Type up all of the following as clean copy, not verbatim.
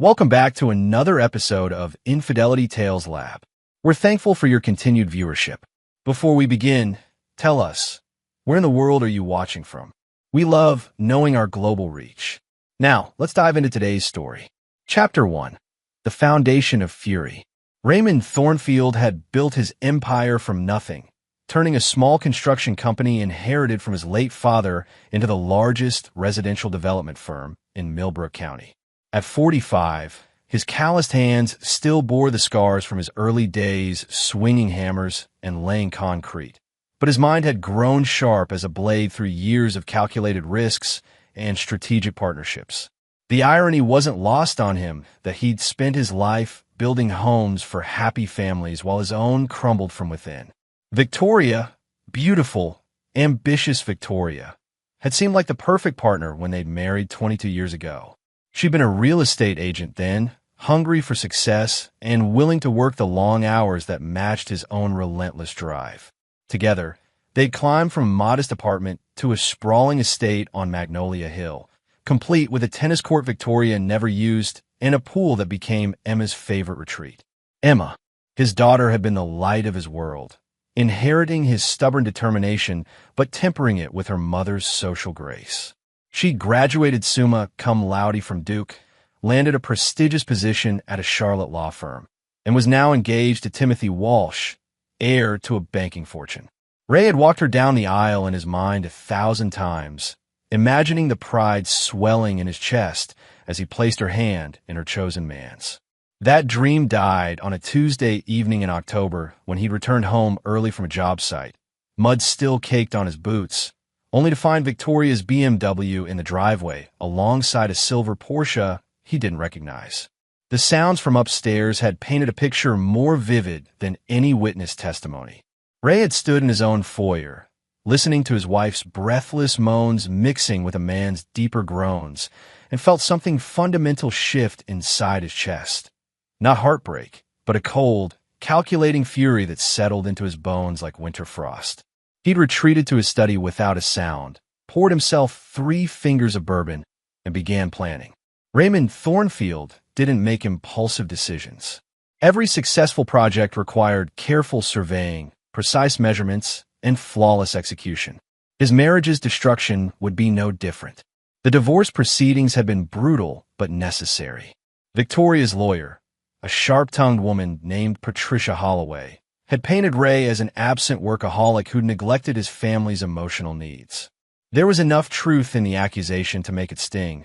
Welcome back to another episode of Infidelity Tales Lab. We're thankful for your continued viewership. Before we begin, tell us, where in the world are you watching from? We love knowing our global reach. Now, let's dive into today's story. Chapter 1. The Foundation of Fury. Raymond Thornfield had built his empire from nothing, turning a small construction company inherited from his late father into the largest residential development firm in Millbrook County. At 45, his calloused hands still bore the scars from his early days swinging hammers and laying concrete. But his mind had grown sharp as a blade through years of calculated risks and strategic partnerships. The irony wasn't lost on him that he'd spent his life building homes for happy families while his own crumbled from within. Victoria, beautiful, ambitious Victoria, had seemed like the perfect partner when they'd married 22 years ago. She'd been a real estate agent then, hungry for success and willing to work the long hours that matched his own relentless drive. Together, they'd climbed from a modest apartment to a sprawling estate on Magnolia Hill, complete with a tennis court Victoria never used and a pool that became Emma's favorite retreat. Emma, his daughter, had been the light of his world, inheriting his stubborn determination but tempering it with her mother's social grace. She graduated summa cum laude from Duke, landed a prestigious position at a Charlotte law firm, and was now engaged to Timothy Walsh, heir to a banking fortune. Ray had walked her down the aisle in his mind 1,000 times, imagining the pride swelling in his chest as he placed her hand in her chosen man's. That dream died on a Tuesday evening in October when he'd returned home early from a job site, mud still caked on his boots, only to find Victoria's BMW in the driveway alongside a silver Porsche he didn't recognize. The sounds from upstairs had painted a picture more vivid than any witness testimony. Ray had stood in his own foyer, listening to his wife's breathless moans mixing with a man's deeper groans, and felt something fundamental shift inside his chest. Not heartbreak, but a cold, calculating fury that settled into his bones like winter frost. He'd retreated to his study without a sound, poured himself 3 fingers of bourbon, and began planning. Raymond Thornfield didn't make impulsive decisions. Every successful project required careful surveying, precise measurements, and flawless execution. His marriage's destruction would be no different. The divorce proceedings had been brutal but necessary. Victoria's lawyer, a sharp-tongued woman named Patricia Holloway, had painted Ray as an absent workaholic who neglected his family's emotional needs. There was enough truth in the accusation to make it sting,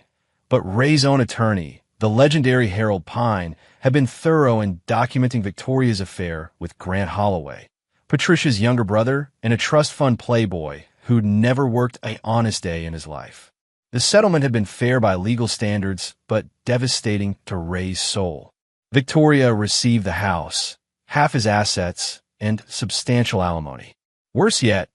but Ray's own attorney, the legendary Harold Pine, had been thorough in documenting Victoria's affair with Grant Holloway, Patricia's younger brother and a trust fund playboy who'd never worked an honest day in his life. The settlement had been fair by legal standards, but devastating to Ray's soul. Victoria received the house, half his assets, and substantial alimony. Worse yet,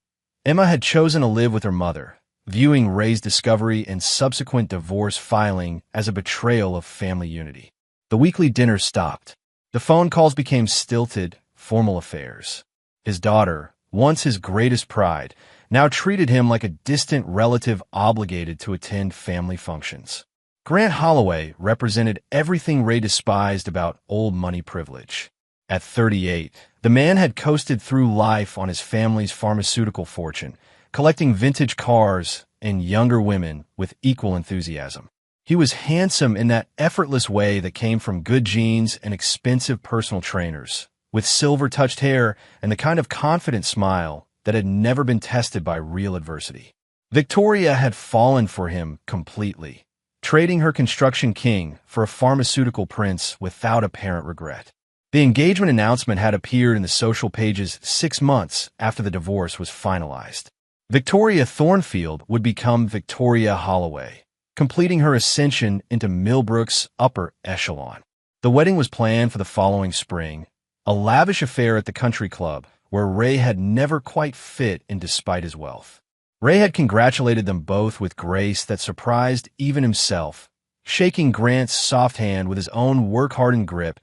Emma had chosen to live with her mother, viewing Ray's discovery and subsequent divorce filing as a betrayal of family unity. The weekly dinners stopped. The phone calls became stilted, formal affairs. His daughter, once his greatest pride, now treated him like a distant relative obligated to attend family functions. Grant Holloway represented everything Ray despised about old money privilege. At 38, the man had coasted through life on his family's pharmaceutical fortune, collecting vintage cars and younger women with equal enthusiasm. He was handsome in that effortless way that came from good genes and expensive personal trainers, with silver-touched hair and the kind of confident smile that had never been tested by real adversity. Victoria had fallen for him completely, trading her construction king for a pharmaceutical prince without apparent regret. The engagement announcement had appeared in the social pages 6 months after the divorce was finalized. Victoria Thornfield would become Victoria Holloway, completing her ascension into Millbrook's upper echelon. The wedding was planned for the following spring, a lavish affair at the country club where Ray had never quite fit in despite his wealth. Ray had congratulated them both with grace that surprised even himself, shaking Grant's soft hand with his own work-hardened grip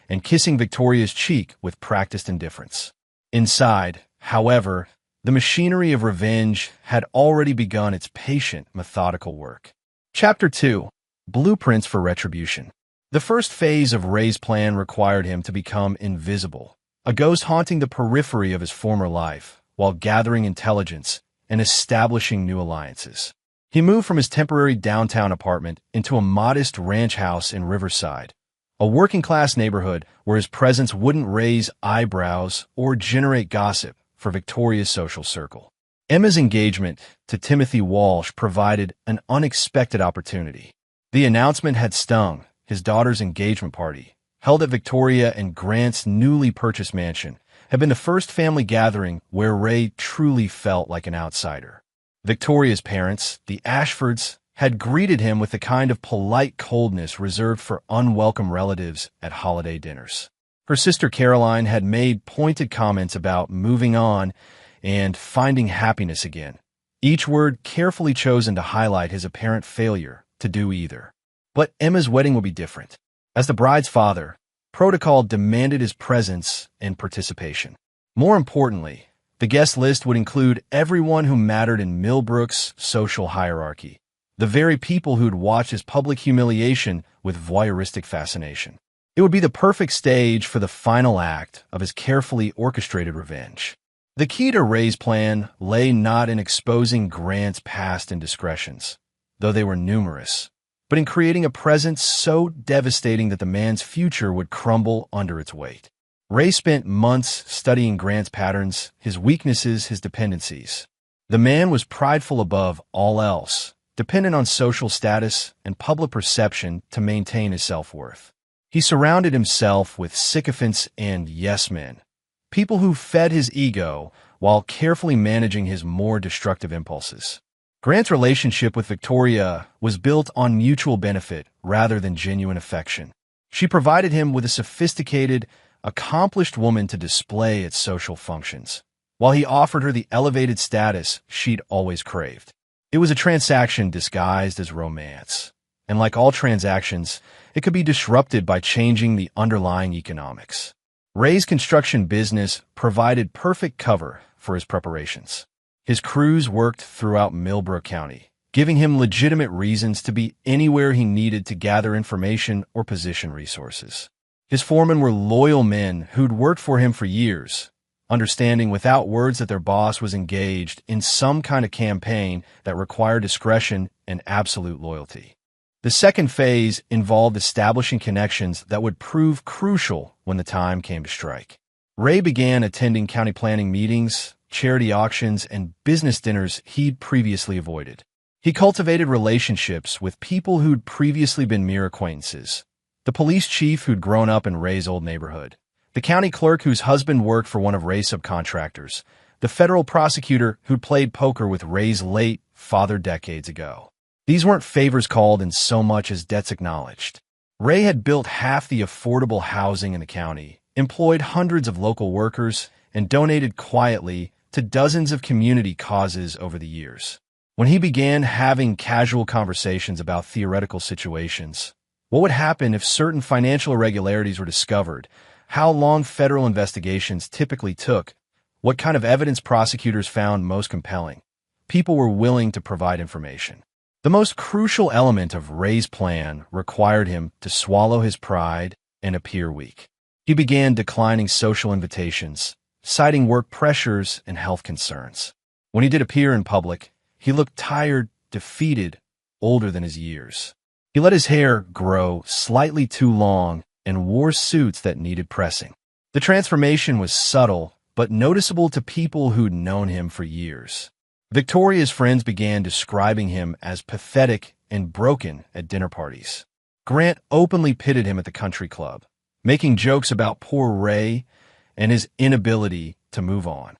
and kissing Victoria's cheek with practiced indifference. Inside, however, the machinery of revenge had already begun its patient, methodical work. Chapter 2. Blueprints for Retribution. The first phase of Ray's plan required him to become invisible, a ghost haunting the periphery of his former life, while gathering intelligence and establishing new alliances. He moved from his temporary downtown apartment into a modest ranch house in Riverside, a working-class neighborhood where his presence wouldn't raise eyebrows or generate gossip for Victoria's social circle. Emma's engagement to Timothy Walsh provided an unexpected opportunity. The announcement had stung. His daughter's engagement party, held at Victoria and Grant's newly purchased mansion, had been the first family gathering where Ray truly felt like an outsider. Victoria's parents, the Ashfords, had greeted him with the kind of polite coldness reserved for unwelcome relatives at holiday dinners. Her sister Caroline had made pointed comments about moving on and finding happiness again, each word carefully chosen to highlight his apparent failure to do either. But Emma's wedding would be different. As the bride's father, protocol demanded his presence and participation. More importantly, the guest list would include everyone who mattered in Millbrook's social hierarchy, the very people who'd watched his public humiliation with voyeuristic fascination. It would be the perfect stage for the final act of his carefully orchestrated revenge. The key to Ray's plan lay not in exposing Grant's past indiscretions, though they were numerous, but in creating a presence so devastating that the man's future would crumble under its weight. Ray spent months studying Grant's patterns, his weaknesses, his dependencies. The man was prideful above all else, dependent on social status and public perception to maintain his self-worth. He surrounded himself with sycophants and yes-men, people who fed his ego while carefully managing his more destructive impulses. Grant's relationship with Victoria was built on mutual benefit rather than genuine affection. She provided him with a sophisticated, accomplished woman to display at social functions, while he offered her the elevated status she'd always craved. It was a transaction disguised as romance, and like all transactions, it could be disrupted by changing the underlying economics. Ray's construction business provided perfect cover for his preparations. His crews worked throughout Millbrook County, giving him legitimate reasons to be anywhere he needed to gather information or position resources. His foremen were loyal men who'd worked for him for years, understanding without words that their boss was engaged in some kind of campaign that required discretion and absolute loyalty. The second phase involved establishing connections that would prove crucial when the time came to strike. Ray began attending county planning meetings, charity auctions, and business dinners he'd previously avoided. He cultivated relationships with people who'd previously been mere acquaintances. The police chief who'd grown up in Ray's old neighborhood, the county clerk whose husband worked for one of Ray's subcontractors, the federal prosecutor who'd played poker with Ray's late father decades ago. These weren't favors called in so much as debts acknowledged. Ray had built half the affordable housing in the county, employed hundreds of local workers, and donated quietly to dozens of community causes over the years. When he began having casual conversations about theoretical situations, what would happen if certain financial irregularities were discovered, how long federal investigations typically took, what kind of evidence prosecutors found most compelling, people were willing to provide information. The most crucial element of Ray's plan required him to swallow his pride and appear weak. He began declining social invitations, citing work pressures and health concerns. When he did appear in public, he looked tired, defeated, older than his years. He let his hair grow slightly too long and wore suits that needed pressing. The transformation was subtle, but noticeable to people who'd known him for years. Victoria's friends began describing him as pathetic and broken at dinner parties. Grant openly pitted him at the country club, making jokes about poor Ray and his inability to move on.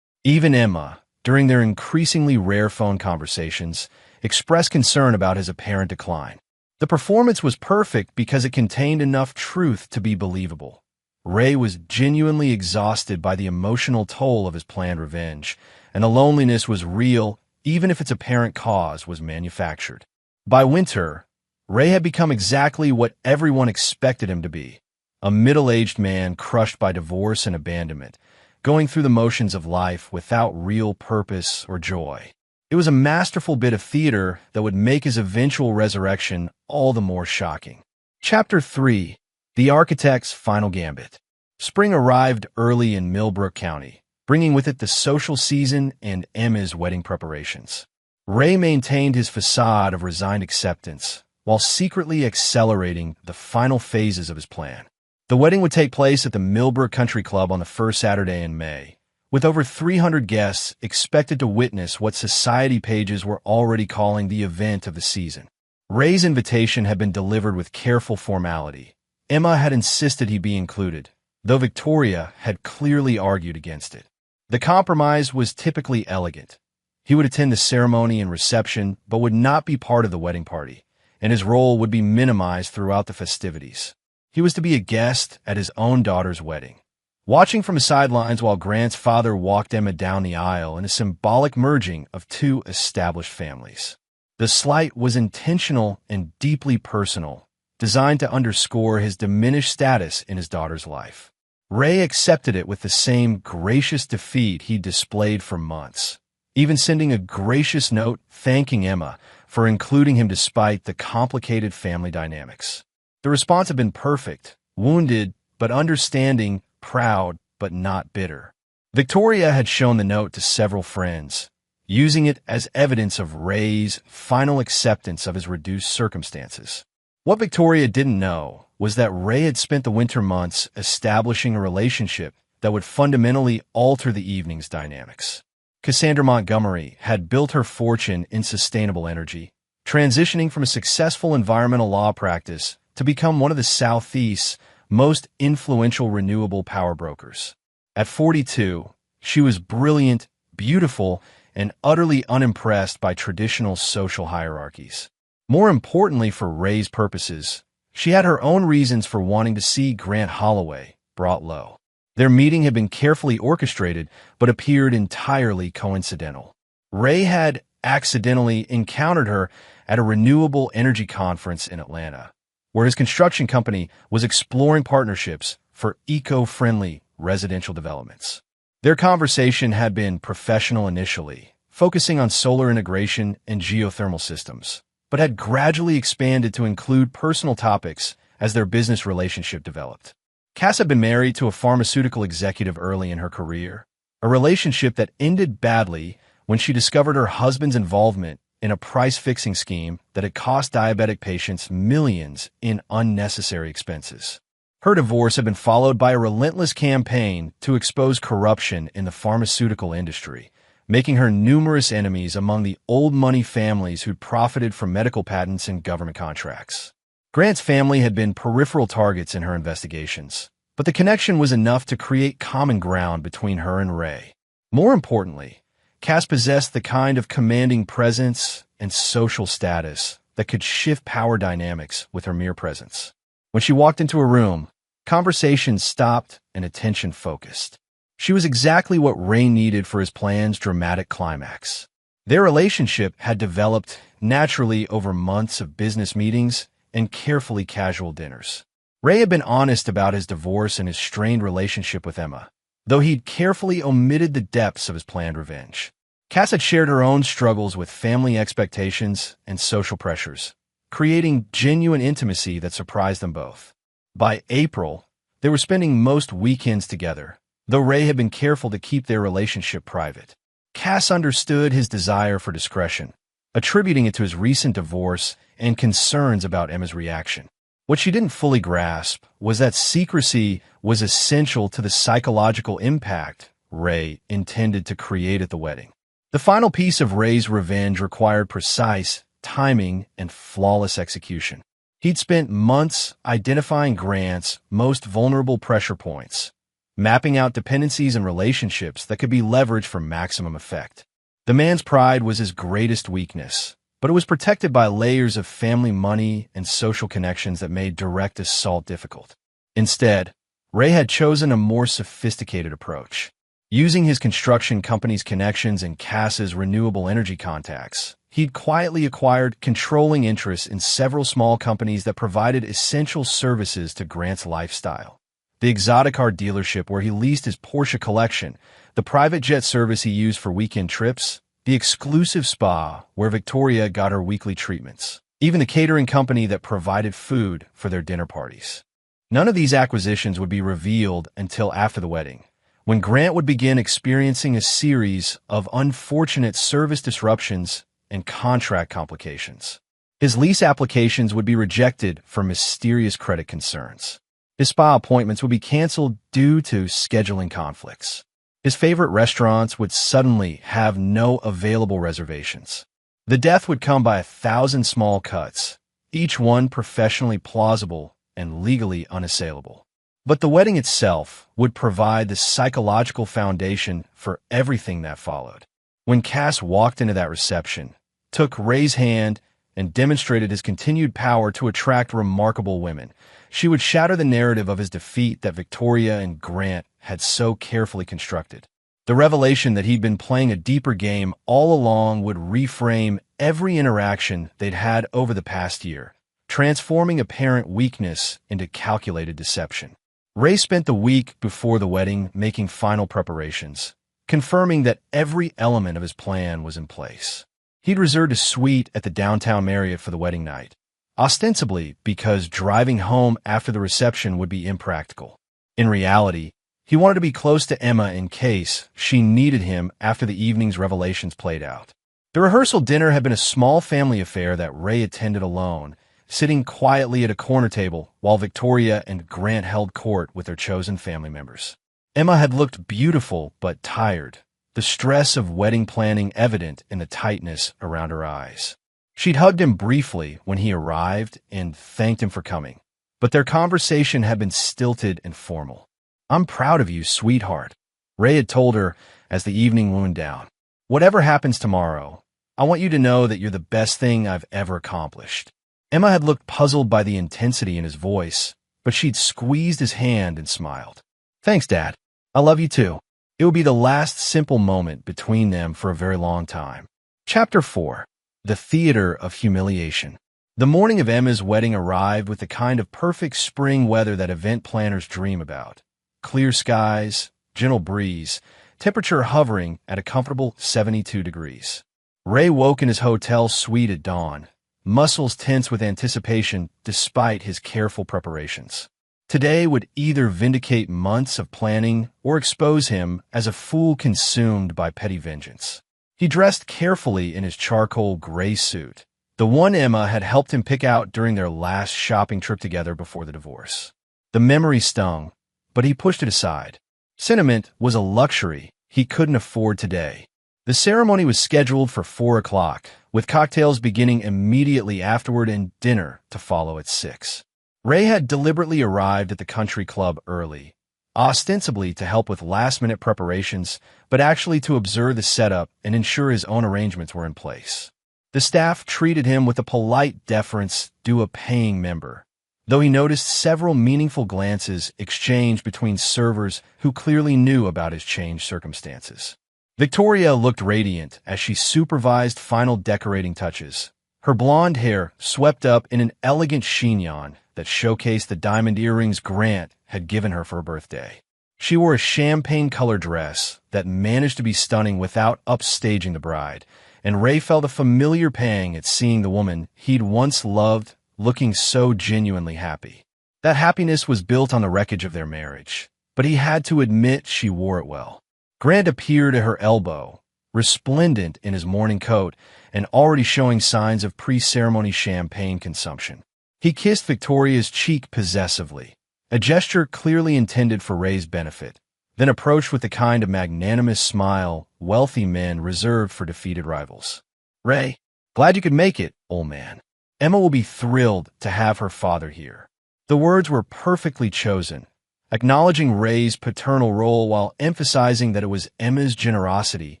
Even Emma, during their increasingly rare phone conversations, expressed concern about his apparent decline. The performance was perfect because it contained enough truth to be believable. Ray was genuinely exhausted by the emotional toll of his planned revenge, and the loneliness was real even if its apparent cause was manufactured. By winter, Ray had become exactly what everyone expected him to be, a middle-aged man crushed by divorce and abandonment, going through the motions of life without real purpose or joy. It was a masterful bit of theater that would make his eventual resurrection all the more shocking. Chapter 3. The Architect's Final Gambit. Spring arrived early in Millbrook County, bringing with it the social season and Emma's wedding preparations. Ray maintained his facade of resigned acceptance, while secretly accelerating the final phases of his plan. The wedding would take place at the Millbrook Country Club on the first Saturday in May, with over 300 guests expected to witness what society pages were already calling the event of the season. Ray's invitation had been delivered with careful formality. Emma had insisted he be included, though Victoria had clearly argued against it. The compromise was typically elegant. He would attend the ceremony and reception, but would not be part of the wedding party, and his role would be minimized throughout the festivities. He was to be a guest at his own daughter's wedding, watching from the sidelines while Grant's father walked Emma down the aisle in a symbolic merging of two established families. The slight was intentional and deeply personal, designed to underscore his diminished status in his daughter's life. Ray accepted it with the same gracious defeat he displayed for months, even sending a gracious note thanking Emma for including him despite the complicated family dynamics. The response had been perfect, wounded but understanding, proud but not bitter. Victoria had shown the note to several friends, using it as evidence of Ray's final acceptance of his reduced circumstances. What Victoria didn't know was that Ray had spent the winter months establishing a relationship that would fundamentally alter the evening's dynamics. Cassandra Montgomery had built her fortune in sustainable energy, transitioning from a successful environmental law practice to become one of the Southeast's most influential renewable power brokers. At 42, she was brilliant, beautiful, and utterly unimpressed by traditional social hierarchies. More importantly for Ray's purposes, she had her own reasons for wanting to see Grant Holloway brought low. Their meeting had been carefully orchestrated, but appeared entirely coincidental. Ray had accidentally encountered her at a renewable energy conference in Atlanta, where his construction company was exploring partnerships for eco-friendly residential developments. Their conversation had been professional initially, focusing on solar integration and geothermal systems, but had gradually expanded to include personal topics as their business relationship developed. Cass had been married to a pharmaceutical executive early in her career, a relationship that ended badly when she discovered her husband's involvement in a price-fixing scheme that had cost diabetic patients millions in unnecessary expenses. Her divorce had been followed by a relentless campaign to expose corruption in the pharmaceutical industry, making her numerous enemies among the old money families who'd profited from medical patents and government contracts. Grant's family had been peripheral targets in her investigations, but the connection was enough to create common ground between her and Ray. More importantly, Cass possessed the kind of commanding presence and social status that could shift power dynamics with her mere presence. When she walked into a room, conversation stopped and attention focused. She was exactly what Ray needed for his plan's dramatic climax. Their relationship had developed naturally over months of business meetings and carefully casual dinners. Ray had been honest about his divorce and his strained relationship with Emma, though he'd carefully omitted the depths of his planned revenge. Cass had shared her own struggles with family expectations and social pressures, creating genuine intimacy that surprised them both. By April, they were spending most weekends together, though Ray had been careful to keep their relationship private. Cass understood his desire for discretion, attributing it to his recent divorce and concerns about Emma's reaction. What she didn't fully grasp was that secrecy was essential to the psychological impact Ray intended to create at the wedding. The final piece of Ray's revenge required precise timing and flawless execution. He'd spent months identifying Grant's most vulnerable pressure points, mapping out dependencies and relationships that could be leveraged for maximum effect. The man's pride was his greatest weakness, but it was protected by layers of family money and social connections that made direct assault difficult. Instead, Ray had chosen a more sophisticated approach. Using his construction company's connections and Cass's renewable energy contacts, he'd quietly acquired controlling interests in several small companies that provided essential services to Grant's lifestyle. The exotic car dealership where he leased his Porsche collection, the private jet service he used for weekend trips, the exclusive spa where Victoria got her weekly treatments. even the catering company that provided food for their dinner parties. None of these acquisitions would be revealed until after the wedding, when Grant would begin experiencing a series of unfortunate service disruptions and contract complications. His lease applications would be rejected for mysterious credit concerns. His spa appointments would be canceled due to scheduling conflicts. His favorite restaurants would suddenly have no available reservations. The death would come by 1,000 small cuts, each one professionally plausible and legally unassailable. But the wedding itself would provide the psychological foundation for everything that followed. When Cass walked into that reception, took Ray's hand, and demonstrated his continued power to attract remarkable women, she would shatter the narrative of his defeat that Victoria and Grant had so carefully constructed. The revelation that he'd been playing a deeper game all along would reframe every interaction they'd had over the past year, transforming apparent weakness into calculated deception. Ray spent the week before the wedding making final preparations, confirming that every element of his plan was in place. He'd reserved a suite at the downtown Marriott for the wedding night, ostensibly because driving home after the reception would be impractical. In reality, he wanted to be close to Emma in case she needed him after the evening's revelations played out. The rehearsal dinner had been a small family affair that Ray attended alone, sitting quietly at a corner table while Victoria and Grant held court with their chosen family members. Emma had looked beautiful but tired, the stress of wedding planning evident in the tightness around her eyes. She'd hugged him briefly when he arrived and thanked him for coming, but their conversation had been stilted and formal. "I'm proud of you, sweetheart," Ray had told her as the evening wound down. "Whatever happens tomorrow, I want you to know that you're the best thing I've ever accomplished." Emma had looked puzzled by the intensity in his voice, but she'd squeezed his hand and smiled. "Thanks, Dad. I love you too." It would be the last simple moment between them for a very long time. Chapter 4. The Theater of Humiliation. The morning of Emma's wedding arrived with the kind of perfect spring weather that event planners dream about. Clear skies, gentle breeze, temperature hovering at a comfortable 72 degrees. Ray woke in his hotel suite at dawn, muscles tense with anticipation despite his careful preparations. Today would either vindicate months of planning or expose him as a fool consumed by petty vengeance. He dressed carefully in his charcoal gray suit, the one Emma had helped him pick out during their last shopping trip together before the divorce. The memory stung, but he pushed it aside. Sentiment was a luxury he couldn't afford today. The ceremony was scheduled for 4 o'clock, with cocktails beginning immediately afterward and dinner to follow at 6. Ray had deliberately arrived at the country club early, ostensibly to help with last-minute preparations, but actually to observe the setup and ensure his own arrangements were in place. The staff treated him with the polite deference due a paying member, though he noticed several meaningful glances exchanged between servers who clearly knew about his changed circumstances. Victoria looked radiant as she supervised final decorating touches, her blonde hair swept up in an elegant chignon that showcased the diamond earrings Grant had given her for her birthday. She wore a champagne-colored dress that managed to be stunning without upstaging the bride, and Ray felt a familiar pang at seeing the woman he'd once loved looking so genuinely happy. That happiness was built on the wreckage of their marriage, but he had to admit she wore it well. Grant appeared at her elbow, resplendent in his morning coat and already showing signs of pre-ceremony champagne consumption. He kissed Victoria's cheek possessively, a gesture clearly intended for Ray's benefit, then approached with the kind of magnanimous smile wealthy men reserve for defeated rivals. "Ray, glad you could make it, old man. Emma will be thrilled to have her father here." The words were perfectly chosen, acknowledging Ray's paternal role while emphasizing that it was Emma's generosity,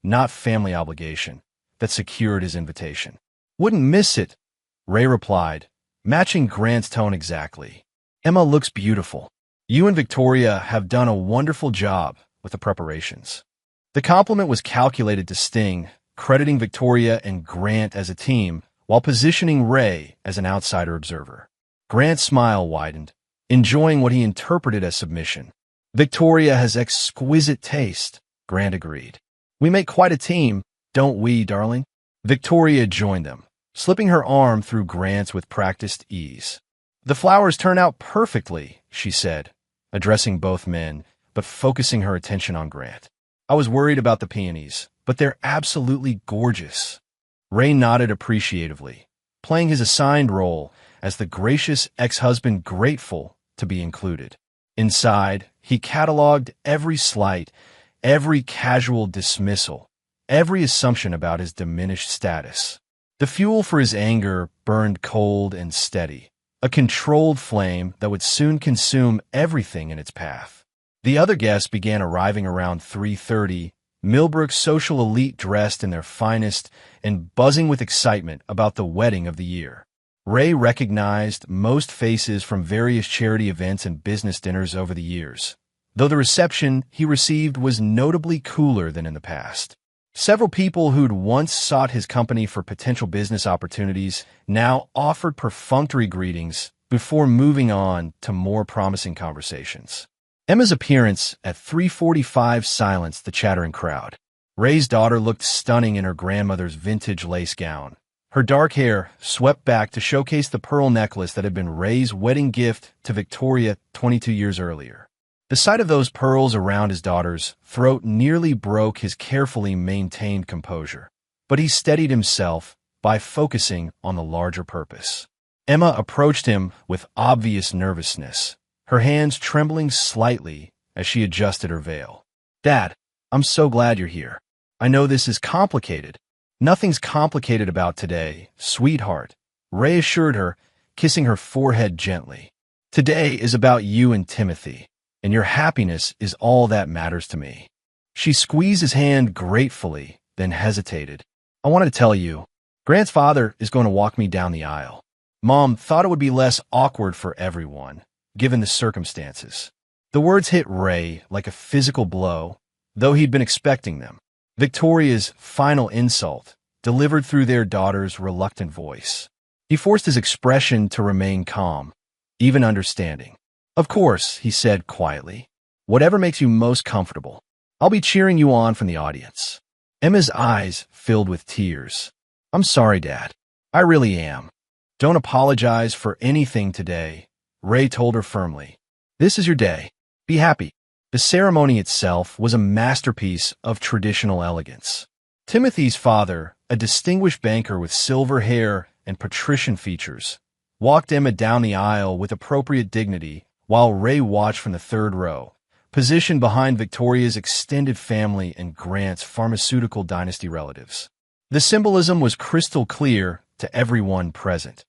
not family obligation, that secured his invitation. "Wouldn't miss it," Ray replied, matching Grant's tone exactly. "Emma looks beautiful. You and Victoria have done a wonderful job with the preparations." The compliment was calculated to sting, crediting Victoria and Grant as a team while positioning Ray as an outsider observer. Grant's smile widened, enjoying what he interpreted as submission. "Victoria has exquisite taste," Grant agreed. "We make quite a team, don't we, darling?" Victoria joined them, slipping her arm through Grant's with practiced ease. "The flowers turn out perfectly," she said, addressing both men, but focusing her attention on Grant. "I was worried about the peonies, but they're absolutely gorgeous." Ray nodded appreciatively, playing his assigned role as the gracious ex-husband grateful to be included. Inside, he cataloged every slight, every casual dismissal, every assumption about his diminished status. The fuel for his anger burned cold and steady, a controlled flame that would soon consume everything in its path. The other guests began arriving around 3:30, Millbrook's social elite dressed in their finest and buzzing with excitement about the wedding of the year. Ray recognized most faces from various charity events and business dinners over the years, though the reception he received was notably cooler than in the past. Several people who'd once sought his company for potential business opportunities now offered perfunctory greetings before moving on to more promising conversations. Emma's appearance at 3:45 silenced the chattering crowd. Ray's daughter looked stunning in her grandmother's vintage lace gown. Her dark hair swept back to showcase the pearl necklace that had been Ray's wedding gift to Victoria 22 years earlier. The sight of those pearls around his daughter's throat nearly broke his carefully maintained composure, but he steadied himself by focusing on the larger purpose. Emma approached him with obvious nervousness, her hands trembling slightly as she adjusted her veil. "Dad, I'm so glad you're here. I know this is complicated." "Nothing's complicated about today, sweetheart," Ray assured her, kissing her forehead gently. "Today is about you and Timothy, and your happiness is all that matters to me." She squeezed his hand gratefully, then hesitated. "I wanted to tell you, Grant's father is going to walk me down the aisle. Mom thought it would be less awkward for everyone, given the circumstances." The words hit Ray like a physical blow, though he'd been expecting them. Victoria's final insult, delivered through their daughter's reluctant voice. He forced his expression to remain calm, even understanding. "Of course," he said quietly. "Whatever makes you most comfortable. I'll be cheering you on from the audience." Emma's eyes filled with tears. "I'm sorry, Dad. I really am. Don't apologize for anything today," Ray told her firmly. "This is your day. Be happy." The ceremony itself was a masterpiece of traditional elegance. Timothy's father, a distinguished banker with silver hair and patrician features, walked Emma down the aisle with appropriate dignity while Ray watched from the third row, positioned behind Victoria's extended family and Grant's pharmaceutical dynasty relatives. The symbolism was crystal clear to everyone present.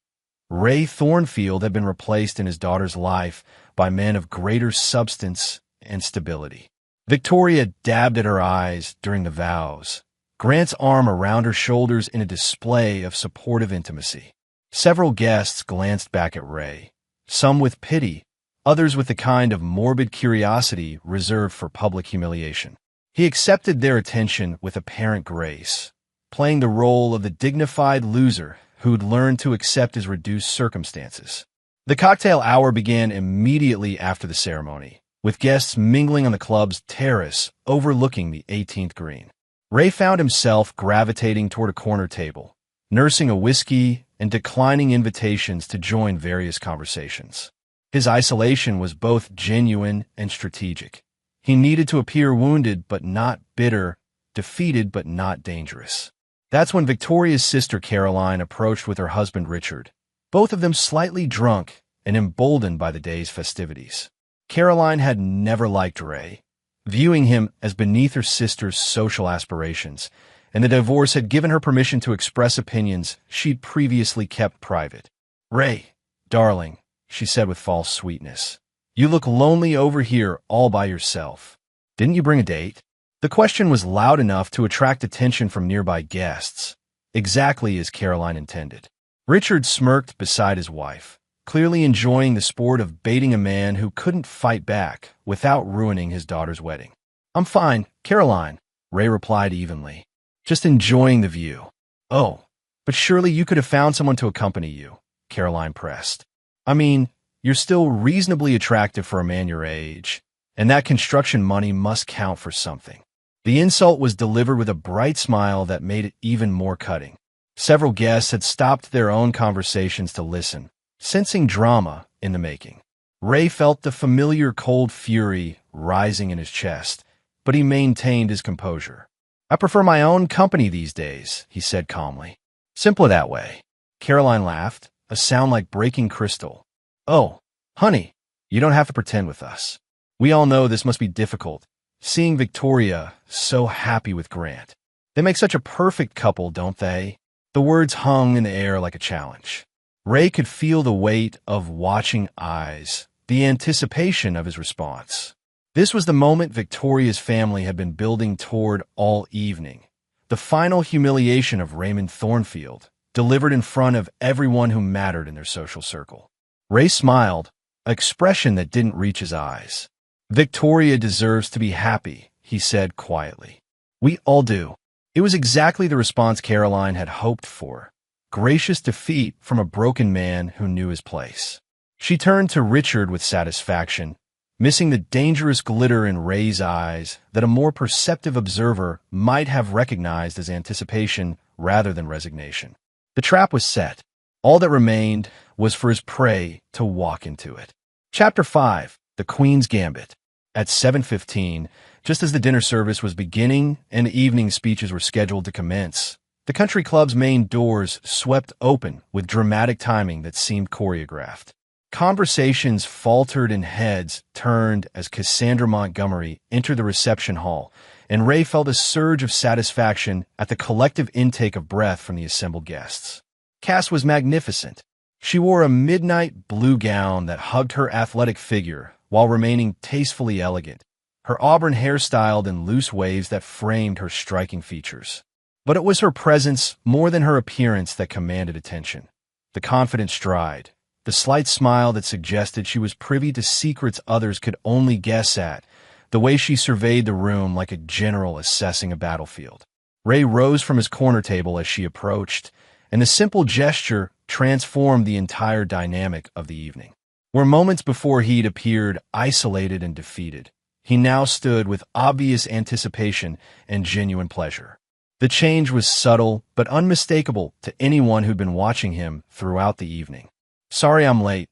Ray Thornfield had been replaced in his daughter's life by men of greater substance and stability. Victoria dabbed at her eyes during the vows, Grant's arm around her shoulders in a display of supportive intimacy. Several guests glanced back at Ray, some with pity, others with the kind of morbid curiosity reserved for public humiliation. He accepted their attention with apparent grace, playing the role of the dignified loser who'd learned to accept his reduced circumstances. The cocktail hour began immediately after the ceremony, with guests mingling on the club's terrace overlooking the 18th green. Ray found himself gravitating toward a corner table, nursing a whiskey and declining invitations to join various conversations. His isolation was both genuine and strategic. He needed to appear wounded but not bitter, defeated but not dangerous. That's when Victoria's sister Caroline approached with her husband Richard, both of them slightly drunk and emboldened by the day's festivities. Caroline had never liked Ray, viewing him as beneath her sister's social aspirations, and the divorce had given her permission to express opinions she'd previously kept private. "Ray, darling," she said with false sweetness, "you look lonely over here all by yourself. Didn't you bring a date?" The question was loud enough to attract attention from nearby guests, exactly as Caroline intended. Richard smirked beside his wife, clearly enjoying the sport of baiting a man who couldn't fight back without ruining his daughter's wedding. "I'm fine, Caroline," Ray replied evenly. "Just enjoying the view." "Oh, but surely you could have found someone to accompany you," Caroline pressed. "I mean, you're still reasonably attractive for a man your age, and that construction money must count for something." The insult was delivered with a bright smile that made it even more cutting. Several guests had stopped their own conversations to listen, sensing drama in the making. Ray felt the familiar cold fury rising in his chest, but he maintained his composure. "I prefer my own company these days," he said calmly. "Simply that way." Caroline laughed, a sound like breaking crystal. "Oh, honey, you don't have to pretend with us. We all know this must be difficult, seeing Victoria so happy with Grant. They make such a perfect couple, don't they?" The words hung in the air like a challenge. Ray could feel the weight of watching eyes, the anticipation of his response. This was the moment Victoria's family had been building toward all evening. The final humiliation of Raymond Thornfield, delivered in front of everyone who mattered in their social circle. Ray smiled, an expression that didn't reach his eyes. "Victoria deserves to be happy," he said quietly. "We all do." It was exactly the response Caroline had hoped for. Gracious defeat from a broken man who knew his place. She turned to Richard with satisfaction, missing the dangerous glitter in Ray's eyes that a more perceptive observer might have recognized as anticipation rather than resignation. The trap was set. All that remained was for his prey to walk into it. Chapter 5. The Queen's Gambit. At 7:15, just as the dinner service was beginning and evening speeches were scheduled to commence, the country club's main doors swept open with dramatic timing that seemed choreographed. Conversations faltered and heads turned as Cassandra Montgomery entered the reception hall, and Ray felt a surge of satisfaction at the collective intake of breath from the assembled guests. Cass was magnificent. She wore a midnight blue gown that hugged her athletic figure while remaining tastefully elegant, her auburn hair styled in loose waves that framed her striking features. But it was her presence more than her appearance that commanded attention. The confident stride, the slight smile that suggested she was privy to secrets others could only guess at, the way she surveyed the room like a general assessing a battlefield. Ray rose from his corner table as she approached, and the simple gesture transformed the entire dynamic of the evening. Where moments before he'd appeared isolated and defeated, he now stood with obvious anticipation and genuine pleasure. The change was subtle but unmistakable to anyone who'd been watching him throughout the evening. "Sorry I'm late,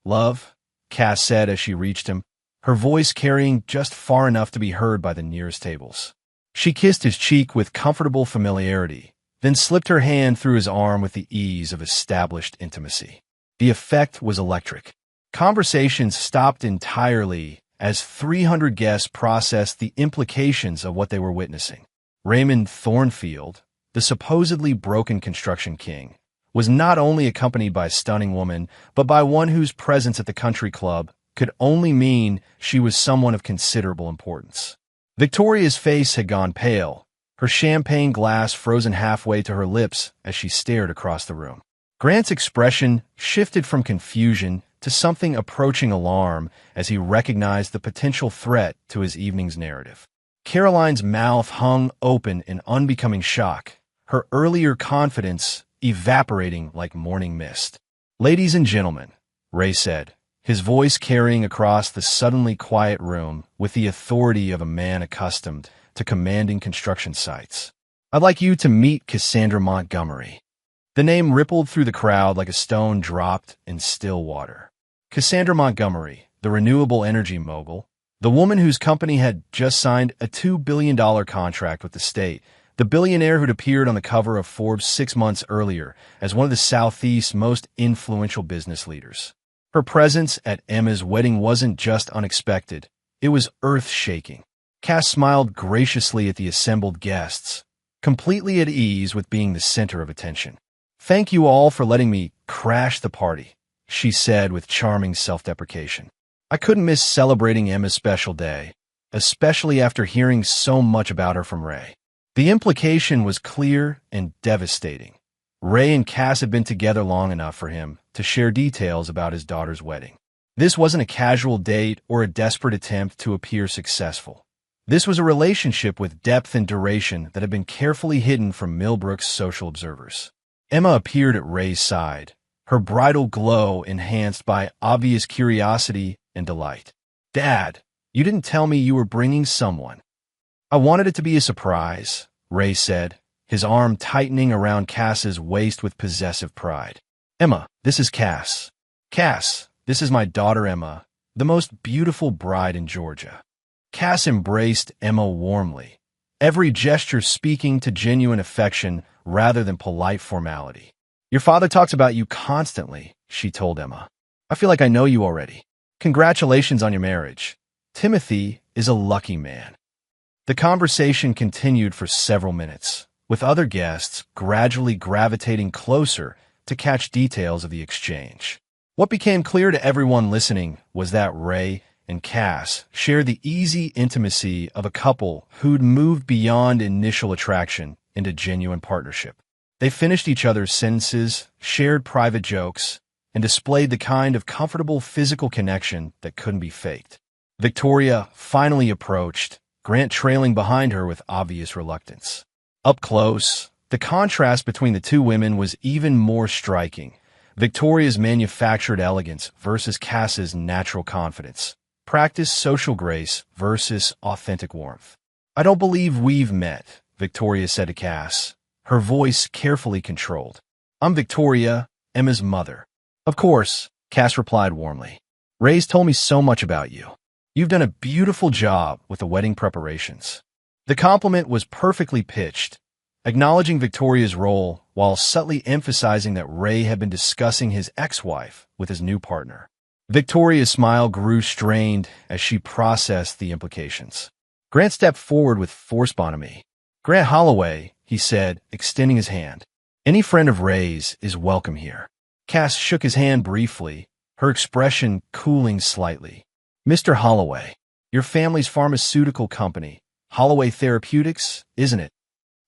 love," Cass said as she reached him, her voice carrying just far enough to be heard by the nearest tables. She kissed his cheek with comfortable familiarity, then slipped her hand through his arm with the ease of established intimacy. The effect was electric. Conversations stopped entirely as 300 guests processed the implications of what they were witnessing. Raymond Thornfield, the supposedly broken construction king, was not only accompanied by a stunning woman, but by one whose presence at the country club could only mean she was someone of considerable importance. Victoria's face had gone pale, her champagne glass frozen halfway to her lips as she stared across the room. Grant's expression shifted from confusion to something approaching alarm as he recognized the potential threat to his evening's narrative. Caroline's mouth hung open in unbecoming shock, her earlier confidence evaporating like morning mist. "Ladies and gentlemen," Ray said, his voice carrying across the suddenly quiet room with the authority of a man accustomed to commanding construction sites. "I'd like you to meet Cassandra Montgomery." The name rippled through the crowd like a stone dropped in still water. Cassandra Montgomery, the renewable energy mogul, the woman whose company had just signed a $2 billion contract with the state, the billionaire who'd appeared on the cover of Forbes 6 months earlier as one of the Southeast's most influential business leaders. Her presence at Emma's wedding wasn't just unexpected, it was earth-shaking. Cass smiled graciously at the assembled guests, completely at ease with being the center of attention. "Thank you all for letting me crash the party," she said with charming self-deprecation. "I couldn't miss celebrating Emma's special day, especially after hearing so much about her from Ray." The implication was clear and devastating. Ray and Cass had been together long enough for him to share details about his daughter's wedding. This wasn't a casual date or a desperate attempt to appear successful. This was a relationship with depth and duration that had been carefully hidden from Millbrook's social observers. Emma appeared at Ray's side, her bridal glow enhanced by obvious curiosity and delight. "Dad, you didn't tell me you were bringing someone." "I wanted it to be a surprise," Ray said, his arm tightening around Cass's waist with possessive pride. "Emma, this is Cass. Cass, this is my daughter Emma, the most beautiful bride in Georgia." Cass embraced Emma warmly, every gesture speaking to genuine affection rather than polite formality. "Your father talks about you constantly," she told Emma. "I feel like I know you already. Congratulations on your marriage. Timothy is a lucky man." The conversation continued for several minutes, with other guests gradually gravitating closer to catch details of the exchange. What became clear to everyone listening was that Ray and Cass shared the easy intimacy of a couple who'd moved beyond initial attraction into genuine partnership. They finished each other's sentences, shared private jokes, and displayed the kind of comfortable physical connection that couldn't be faked. Victoria finally approached, Grant trailing behind her with obvious reluctance. Up close, the contrast between the two women was even more striking. Victoria's manufactured elegance versus Cass's natural confidence. Practiced social grace versus authentic warmth. "I don't believe we've met," Victoria said to Cass, her voice carefully controlled. "I'm Victoria, Emma's mother." "Of course," Cass replied warmly. "Ray's told me so much about you. You've done a beautiful job with the wedding preparations." The compliment was perfectly pitched, acknowledging Victoria's role while subtly emphasizing that Ray had been discussing his ex-wife with his new partner. Victoria's smile grew strained as she processed the implications. Grant stepped forward with forced bonhomie. "Grant Holloway," he said, extending his hand. "Any friend of Ray's is welcome here." Cass shook his hand briefly, her expression cooling slightly. "Mr. Holloway, your family's pharmaceutical company, Holloway Therapeutics, isn't it?"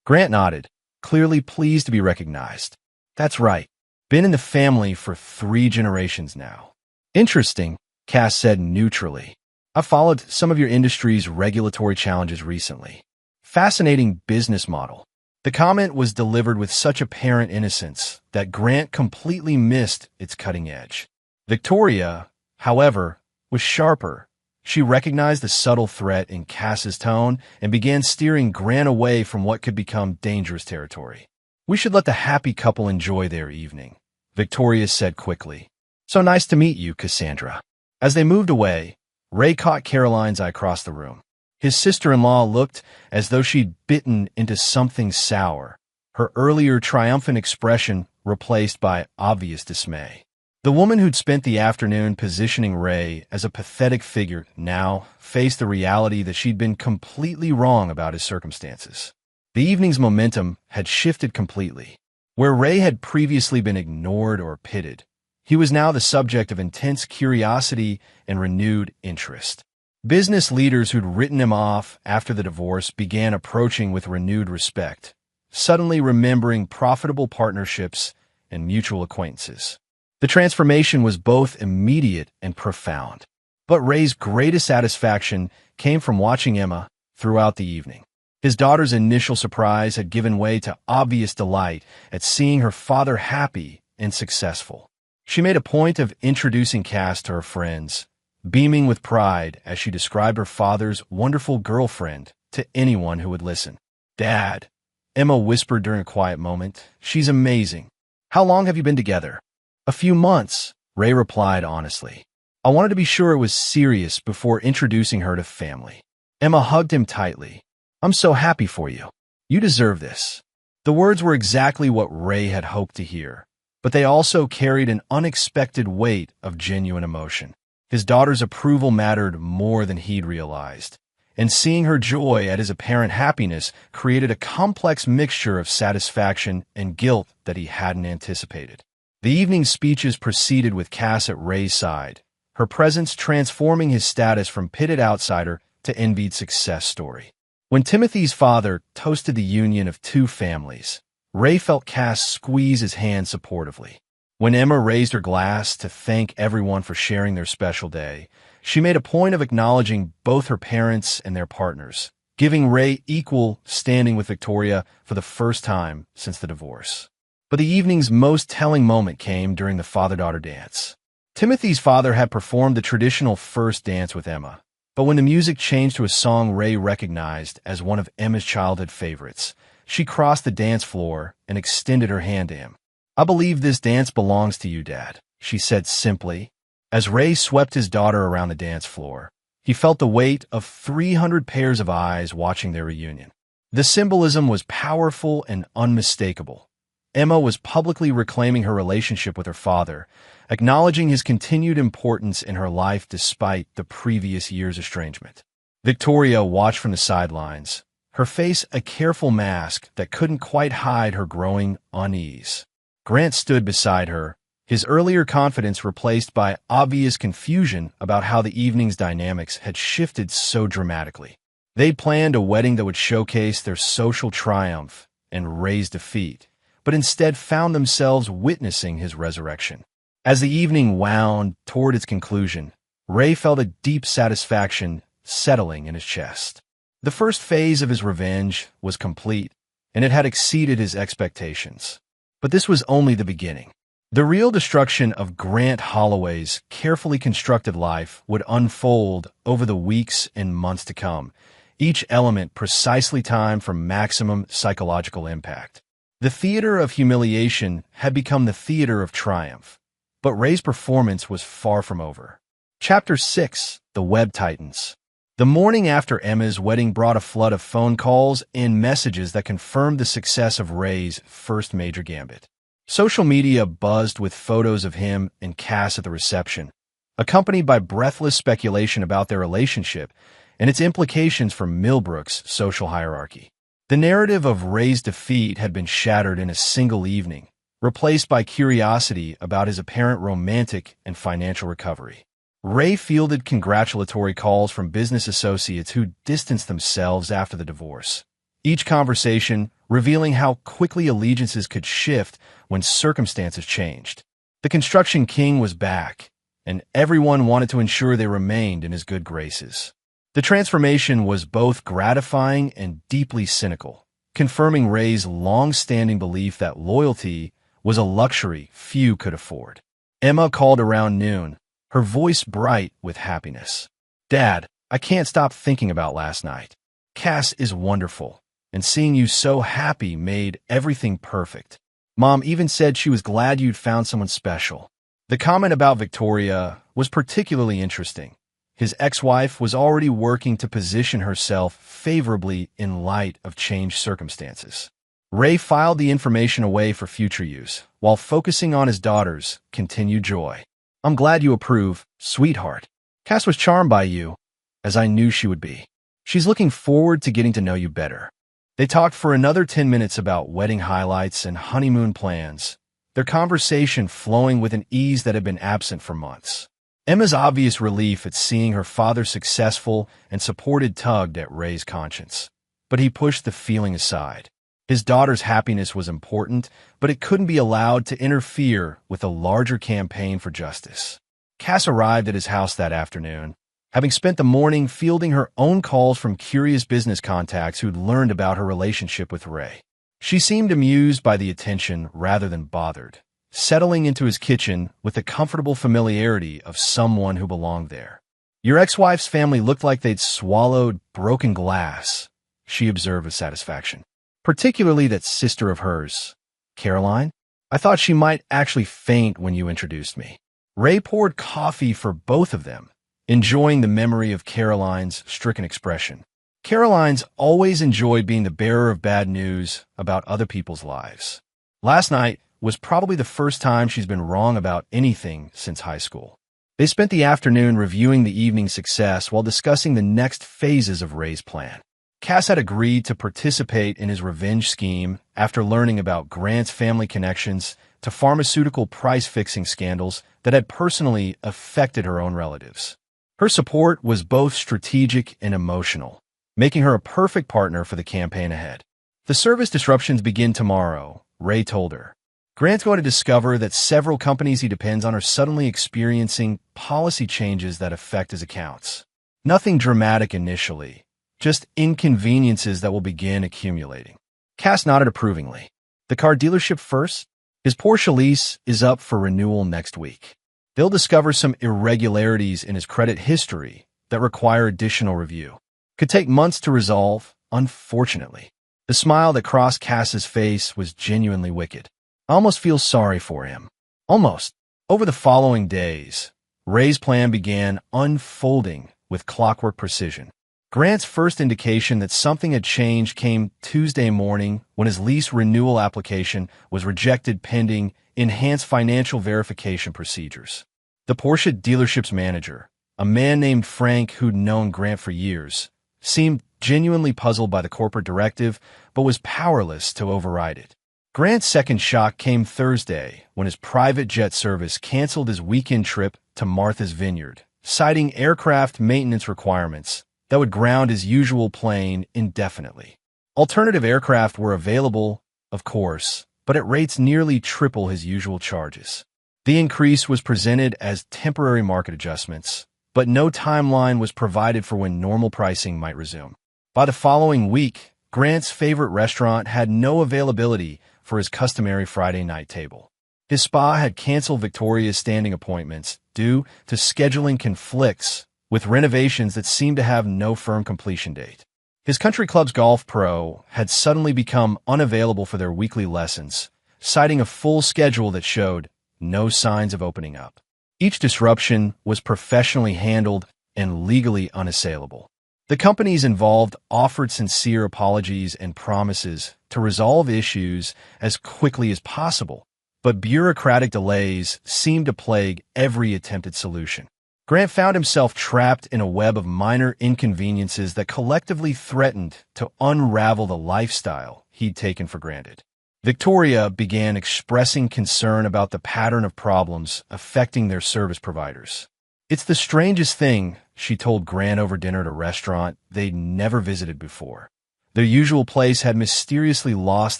Grant nodded, clearly pleased to be recognized. "That's right. Been in the family for 3 generations now." "Interesting," Cass said neutrally. "I followed some of your industry's regulatory challenges recently. Fascinating business model." The comment was delivered with such apparent innocence that Grant completely missed its cutting edge. Victoria, however, was sharper. She recognized the subtle threat in Cass's tone and began steering Grant away from what could become dangerous territory. "We should let the happy couple enjoy their evening," Victoria said quickly. "So nice to meet you, Cassandra." As they moved away, Ray caught Caroline's eye across the room. His sister-in-law looked as though she'd bitten into something sour, her earlier triumphant expression replaced by obvious dismay. The woman who'd spent the afternoon positioning Ray as a pathetic figure now faced the reality that she'd been completely wrong about his circumstances. The evening's momentum had shifted completely. Where Ray had previously been ignored or pitted, he was now the subject of intense curiosity and renewed interest. Business leaders who'd written him off after the divorce began approaching with renewed respect, suddenly remembering profitable partnerships and mutual acquaintances. The transformation was both immediate and profound. But Ray's greatest satisfaction came from watching Emma throughout the evening. His daughter's initial surprise had given way to obvious delight at seeing her father happy and successful. She made a point of introducing Cass to her friends, beaming with pride as she described her father's wonderful girlfriend to anyone who would listen. "Dad," Emma whispered during a quiet moment, "she's amazing. How long have you been together?" "A few months," Ray replied honestly. "I wanted to be sure it was serious before introducing her to family." Emma hugged him tightly. "I'm so happy for you. You deserve this." The words were exactly what Ray had hoped to hear, but they also carried an unexpected weight of genuine emotion. His daughter's approval mattered more than he'd realized, and seeing her joy at his apparent happiness created a complex mixture of satisfaction and guilt that he hadn't anticipated. The evening's speeches proceeded with Cass at Ray's side, her presence transforming his status from pitted outsider to envied success story. When Timothy's father toasted the union of 2 families, Ray felt Cass squeeze his hand supportively. When Emma raised her glass to thank everyone for sharing their special day, she made a point of acknowledging both her parents and their partners, giving Ray equal standing with Victoria for the first time since the divorce. But the evening's most telling moment came during the father-daughter dance. Timothy's father had performed the traditional first dance with Emma, but when the music changed to a song Ray recognized as one of Emma's childhood favorites, She crossed the dance floor and extended her hand to him. "I believe this dance belongs to you, Dad," she said simply. As Ray swept his daughter around the dance floor, he felt the weight of 300 pairs of eyes watching their reunion. The symbolism was powerful and unmistakable. Emma was publicly reclaiming her relationship with her father, acknowledging his continued importance in her life despite the previous year's estrangement. Victoria watched from the sidelines, her face a careful mask that couldn't quite hide her growing unease. Grant stood beside her, his earlier confidence replaced by obvious confusion about how the evening's dynamics had shifted so dramatically. They'd planned a wedding that would showcase their social triumph and Ray's defeat, but instead found themselves witnessing his resurrection. As the evening wound toward its conclusion, Ray felt a deep satisfaction settling in his chest. The first phase of his revenge was complete, and it had exceeded his expectations. But this was only the beginning. The real destruction of Grant Holloway's carefully constructed life would unfold over the weeks and months to come, each element precisely timed for maximum psychological impact. The theater of humiliation had become the theater of triumph, but Ray's performance was far from over. Chapter 6: The Web Titans. The morning after Emma's wedding brought a flood of phone calls and messages that confirmed the success of Ray's first major gambit. Social media buzzed with photos of him and Cass at the reception, accompanied by breathless speculation about their relationship and its implications for Millbrook's social hierarchy. The narrative of Ray's defeat had been shattered in a single evening, replaced by curiosity about his apparent romantic and financial recovery. Ray fielded congratulatory calls from business associates who distanced themselves after the divorce, each conversation revealing how quickly allegiances could shift when circumstances changed. The construction king was back, and everyone wanted to ensure they remained in his good graces. The transformation was both gratifying and deeply cynical, confirming Ray's long-standing belief that loyalty was a luxury few could afford. Emma called around noon, her voice bright with happiness. "Dad, I can't stop thinking about last night. Cass is wonderful, and seeing you so happy made everything perfect. Mom even said she was glad you'd found someone special." The comment about Victoria was particularly interesting. His ex-wife was already working to position herself favorably in light of changed circumstances. Ray filed the information away for future use, while focusing on his daughter's continued joy. "I'm glad you approve, sweetheart. Cass was charmed by you, as I knew she would be. She's looking forward to getting to know you better." They talked for another 10 minutes about wedding highlights and honeymoon plans, their conversation flowing with an ease that had been absent for months. Emma's obvious relief at seeing her father successful and supported tugged at Ray's conscience, but he pushed the feeling aside. His daughter's happiness was important, but it couldn't be allowed to interfere with a larger campaign for justice. Cass arrived at his house that afternoon, having spent the morning fielding her own calls from curious business contacts who'd learned about her relationship with Ray. She seemed amused by the attention rather than bothered, settling into his kitchen with the comfortable familiarity of someone who belonged there. "Your ex-wife's family looked like they'd swallowed broken glass," she observed with satisfaction. "Particularly that sister of hers, Caroline. I thought she might actually faint when you introduced me." Ray poured coffee for both of them, enjoying the memory of Caroline's stricken expression. Caroline's always enjoyed being the bearer of bad news about other people's lives. Last night was probably the first time she's been wrong about anything since high school. They spent the afternoon reviewing the evening's success while discussing the next phases of Ray's plan. Cass had agreed to participate in his revenge scheme after learning about Grant's family connections to pharmaceutical price-fixing scandals that had personally affected her own relatives. Her support was both strategic and emotional, making her a perfect partner for the campaign ahead. "The service disruptions begin tomorrow," Ray told her. "Grant's going to discover that several companies he depends on are suddenly experiencing policy changes that affect his accounts. Nothing dramatic initially, just inconveniences that will begin accumulating." Cass nodded approvingly. "The car dealership first? His Porsche lease is up for renewal next week. They'll discover some irregularities in his credit history that require additional review. Could take months to resolve, unfortunately." The smile that crossed Cass's face was genuinely wicked. I almost feel sorry for him. Almost. Over the following days, Ray's plan began unfolding with clockwork precision. Grant's first indication that something had changed came Tuesday morning when his lease renewal application was rejected pending enhanced financial verification procedures. The Porsche dealership's manager, a man named Frank who'd known Grant for years, seemed genuinely puzzled by the corporate directive, but was powerless to override it. Grant's second shock came Thursday when his private jet service canceled his weekend trip to Martha's Vineyard, citing aircraft maintenance requirements that would ground his usual plane indefinitely. Alternative aircraft were available, of course, but at rates nearly triple his usual charges. The increase was presented as temporary market adjustments, but no timeline was provided for when normal pricing might resume. By the following week, Grant's favorite restaurant had no availability for his customary Friday night table. His spa had canceled Victoria's standing appointments due to scheduling conflicts with renovations that seemed to have no firm completion date. His country club's golf pro had suddenly become unavailable for their weekly lessons, citing a full schedule that showed no signs of opening up. Each disruption was professionally handled and legally unassailable. The companies involved offered sincere apologies and promises to resolve issues as quickly as possible, but bureaucratic delays seemed to plague every attempted solution. Grant found himself trapped in a web of minor inconveniences that collectively threatened to unravel the lifestyle he'd taken for granted. Victoria began expressing concern about the pattern of problems affecting their service providers. "It's the strangest thing," she told Grant over dinner at a restaurant they'd never visited before. Their usual place had mysteriously lost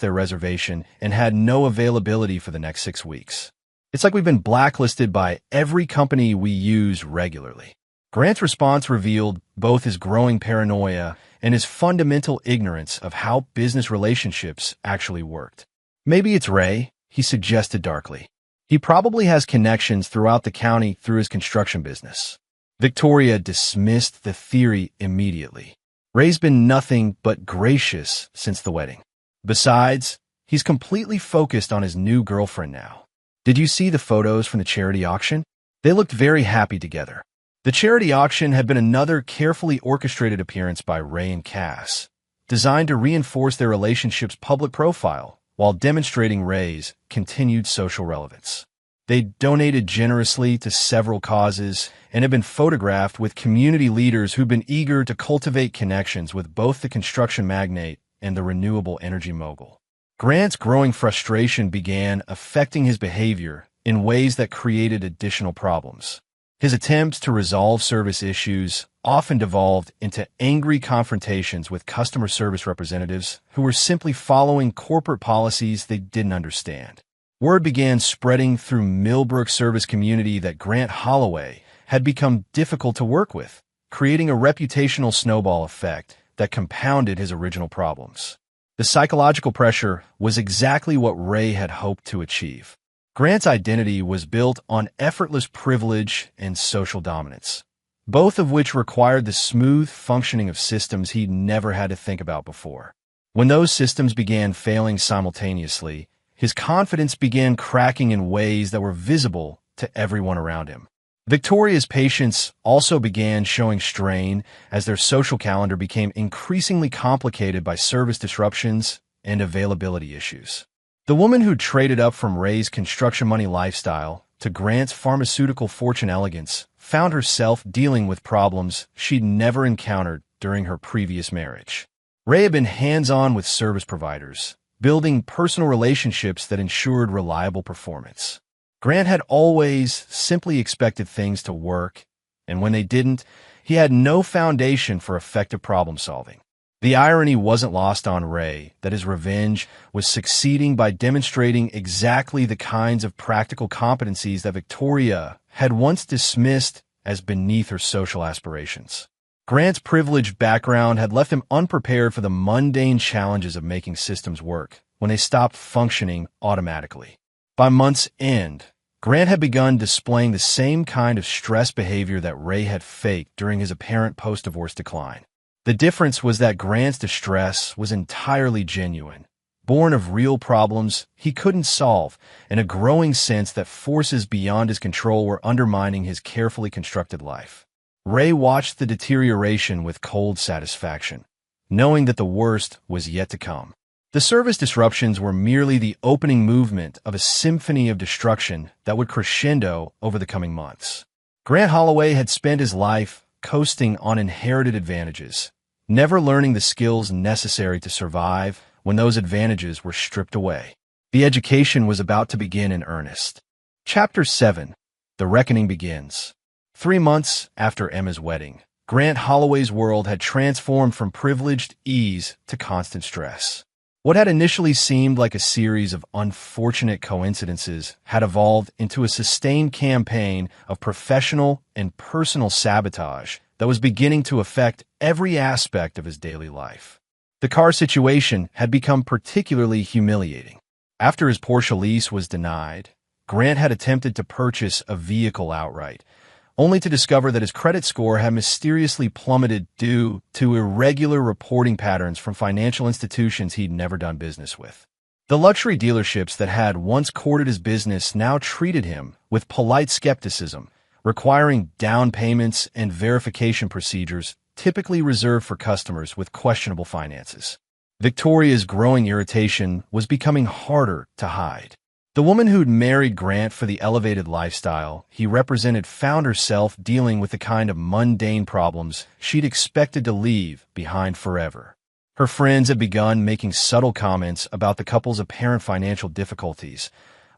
their reservation and had no availability for the next 6 weeks. "It's like we've been blacklisted by every company we use regularly." Grant's response revealed both his growing paranoia and his fundamental ignorance of how business relationships actually worked. "Maybe it's Ray," he suggested darkly. "He probably has connections throughout the county through his construction business." Victoria dismissed the theory immediately. "Ray's been nothing but gracious since the wedding. Besides, he's completely focused on his new girlfriend now. Did you see the photos from the charity auction? They looked very happy together." The charity auction had been another carefully orchestrated appearance by Ray and Cass, designed to reinforce their relationship's public profile while demonstrating Ray's continued social relevance. They donated generously to several causes and had been photographed with community leaders who'd been eager to cultivate connections with both the construction magnate and the renewable energy mogul. Grant's growing frustration began affecting his behavior in ways that created additional problems. His attempts to resolve service issues often devolved into angry confrontations with customer service representatives who were simply following corporate policies they didn't understand. Word began spreading through Millbrook service community that Grant Holloway had become difficult to work with, creating a reputational snowball effect that compounded his original problems. The psychological pressure was exactly what Ray had hoped to achieve. Grant's identity was built on effortless privilege and social dominance, both of which required the smooth functioning of systems he'd never had to think about before. When those systems began failing simultaneously, his confidence began cracking in ways that were visible to everyone around him. Victoria's patients also began showing strain as their social calendar became increasingly complicated by service disruptions and availability issues. The woman who traded up from Ray's construction money lifestyle to Grant's pharmaceutical fortune elegance found herself dealing with problems she'd never encountered during her previous marriage. Ray had been hands-on with service providers, building personal relationships that ensured reliable performance. Grant had always simply expected things to work, and when they didn't, he had no foundation for effective problem-solving. The irony wasn't lost on Ray that his revenge was succeeding by demonstrating exactly the kinds of practical competencies that Victoria had once dismissed as beneath her social aspirations. Grant's privileged background had left him unprepared for the mundane challenges of making systems work when they stopped functioning automatically. By month's end, Grant had begun displaying the same kind of stress behavior that Ray had faked during his apparent post-divorce decline. The difference was that Grant's distress was entirely genuine, born of real problems he couldn't solve, and a growing sense that forces beyond his control were undermining his carefully constructed life. Ray watched the deterioration with cold satisfaction, knowing that the worst was yet to come. The service disruptions were merely the opening movement of a symphony of destruction that would crescendo over the coming months. Grant Holloway had spent his life coasting on inherited advantages, never learning the skills necessary to survive when those advantages were stripped away. The education was about to begin in earnest. Chapter 7. The Reckoning Begins. 3 months after Emma's wedding, Grant Holloway's world had transformed from privileged ease to constant stress. What had initially seemed like a series of unfortunate coincidences had evolved into a sustained campaign of professional and personal sabotage that was beginning to affect every aspect of his daily life. The car situation had become particularly humiliating. After his Porsche lease was denied, Grant had attempted to purchase a vehicle outright, only to discover that his credit score had mysteriously plummeted due to irregular reporting patterns from financial institutions he'd never done business with. The luxury dealerships that had once courted his business now treated him with polite skepticism, requiring down payments and verification procedures typically reserved for customers with questionable finances. Victoria's growing irritation was becoming harder to hide. The woman who'd married Grant for the elevated lifestyle he represented found herself dealing with the kind of mundane problems she'd expected to leave behind forever. Her friends had begun making subtle comments about the couple's apparent financial difficulties,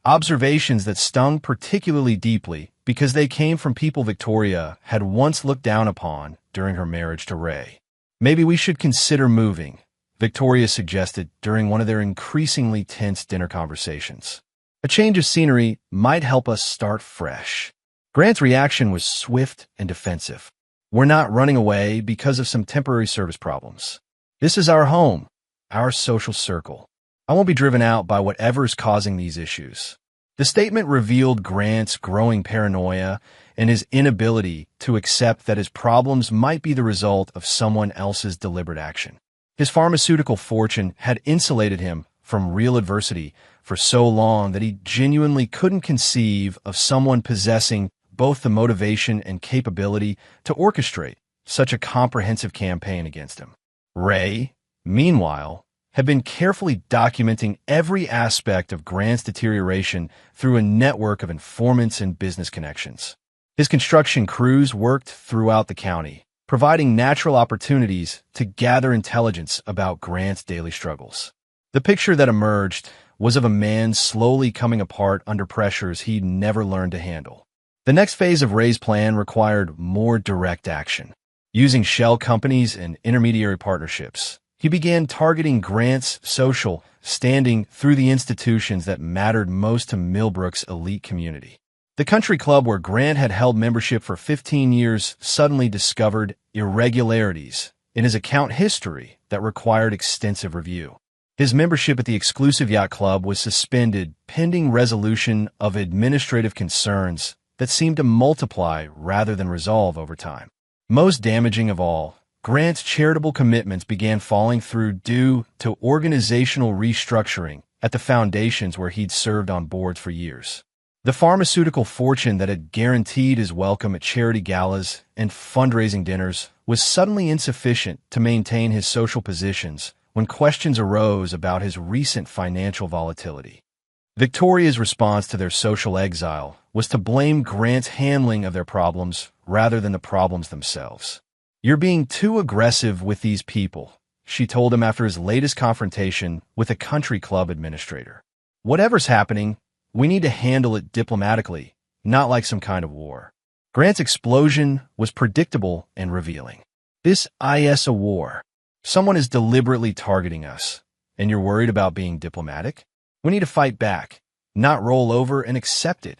observations that stung particularly deeply because they came from people Victoria had once looked down upon during her marriage to Ray. "Maybe we should consider moving," Victoria suggested during one of their increasingly tense dinner conversations. "A change of scenery might help us start fresh." Grant's reaction was swift and defensive. "We're not running away because of some temporary service problems. This is our home, our social circle. I won't be driven out by whatever's causing these issues." The statement revealed Grant's growing paranoia and his inability to accept that his problems might be the result of someone else's deliberate action. His pharmaceutical fortune had insulated him from real adversity for so long that he genuinely couldn't conceive of someone possessing both the motivation and capability to orchestrate such a comprehensive campaign against him. Ray, meanwhile, had been carefully documenting every aspect of Grant's deterioration through a network of informants and business connections. His construction crews worked throughout the county, providing natural opportunities to gather intelligence about Grant's daily struggles. The picture that emerged was of a man slowly coming apart under pressures he'd never learned to handle. The next phase of Ray's plan required more direct action. Using shell companies and intermediary partnerships, he began targeting Grant's social standing through the institutions that mattered most to Millbrook's elite community. The country club where Grant had held membership for 15 years suddenly discovered irregularities in his account history that required extensive review. His membership at the exclusive yacht club was suspended pending resolution of administrative concerns that seemed to multiply rather than resolve over time. Most damaging of all, Grant's charitable commitments began falling through due to organizational restructuring at the foundations where he'd served on boards for years. The pharmaceutical fortune that had guaranteed his welcome at charity galas and fundraising dinners was suddenly insufficient to maintain his social positions when questions arose about his recent financial volatility. Victoria's response to their social exile was to blame Grant's handling of their problems rather than the problems themselves. "You're being too aggressive with these people," she told him after his latest confrontation with a country club administrator. "Whatever's happening, we need to handle it diplomatically, not like some kind of war." Grant's explosion was predictable and revealing. "This is a war. Someone is deliberately targeting us, and you're worried about being diplomatic? We need to fight back, not roll over and accept it."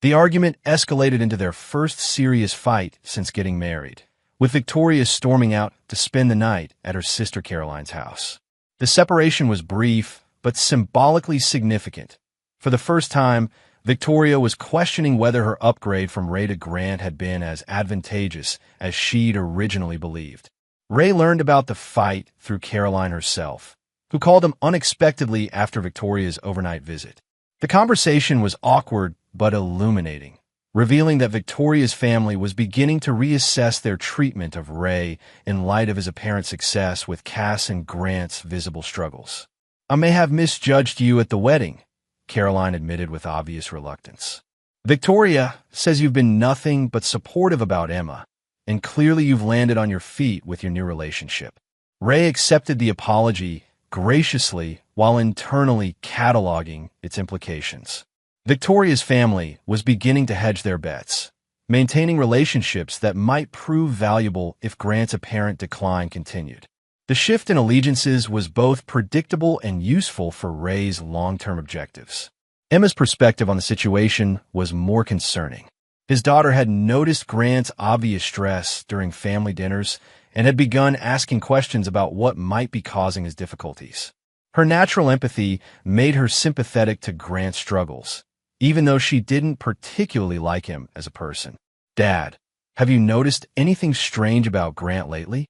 The argument escalated into their first serious fight since getting married, with Victoria storming out to spend the night at her sister Caroline's house. The separation was brief, but symbolically significant. For the first time, Victoria was questioning whether her upgrade from Ray to Grant had been as advantageous as she'd originally believed. Ray learned about the fight through Caroline herself, who called him unexpectedly after Victoria's overnight visit. The conversation was awkward but illuminating, revealing that Victoria's family was beginning to reassess their treatment of Ray in light of his apparent success with Cass and Grant's visible struggles. "I may have misjudged you at the wedding," Caroline admitted with obvious reluctance. "Victoria says you've been nothing but supportive about Emma, and clearly you've landed on your feet with your new relationship." Ray accepted the apology graciously while internally cataloging its implications. Victoria's family was beginning to hedge their bets, maintaining relationships that might prove valuable if Grant's apparent decline continued. The shift in allegiances was both predictable and useful for Ray's long-term objectives. Emma's perspective on the situation was more concerning. His daughter had noticed Grant's obvious stress during family dinners and had begun asking questions about what might be causing his difficulties. Her natural empathy made her sympathetic to Grant's struggles, even though she didn't particularly like him as a person. "Dad, have you noticed anything strange about Grant lately?"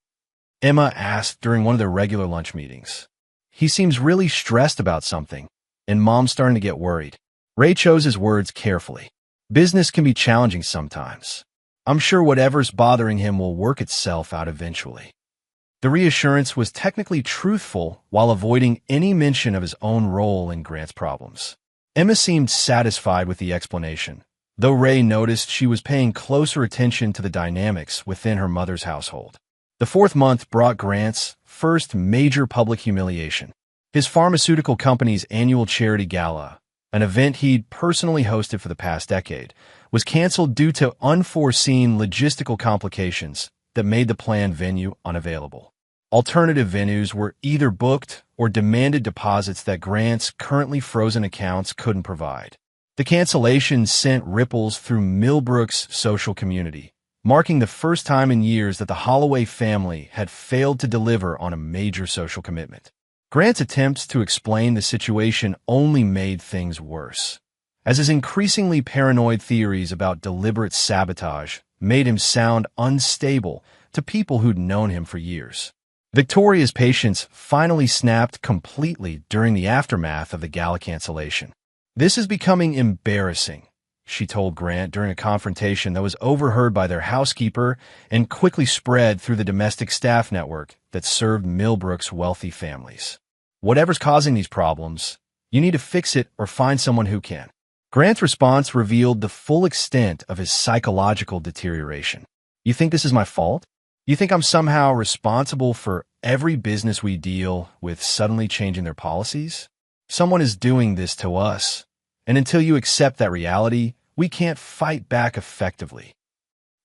Emma asked during one of their regular lunch meetings. "He seems really stressed about something, and Mom's starting to get worried." Ray chose his words carefully. Business can be challenging sometimes. "I'm sure whatever's bothering him will work itself out eventually." The reassurance was technically truthful while avoiding any mention of his own role in Grant's problems. Emma seemed satisfied with the explanation, though Ray noticed she was paying closer attention to the dynamics within her mother's household. The fourth month brought Grant's first major public humiliation. His pharmaceutical company's annual charity gala, an event he'd personally hosted for the past decade, was canceled due to unforeseen logistical complications that made the planned venue unavailable. Alternative venues were either booked or demanded deposits that Grant's currently frozen accounts couldn't provide. The cancellation sent ripples through Millbrook's social community, marking the first time in years that the Holloway family had failed to deliver on a major social commitment. Grant's attempts to explain the situation only made things worse, as his increasingly paranoid theories about deliberate sabotage made him sound unstable to people who'd known him for years. Victoria's patience finally snapped completely during the aftermath of the gala cancellation. "This is becoming embarrassing," she told Grant during a confrontation that was overheard by their housekeeper and quickly spread through the domestic staff network that served Millbrook's wealthy families. "Whatever's causing these problems, you need to fix it or find someone who can." Grant's response revealed the full extent of his psychological deterioration. "You think this is my fault? You think I'm somehow responsible for every business we deal with suddenly changing their policies? Someone is doing this to us, and until you accept that reality, we can't fight back effectively."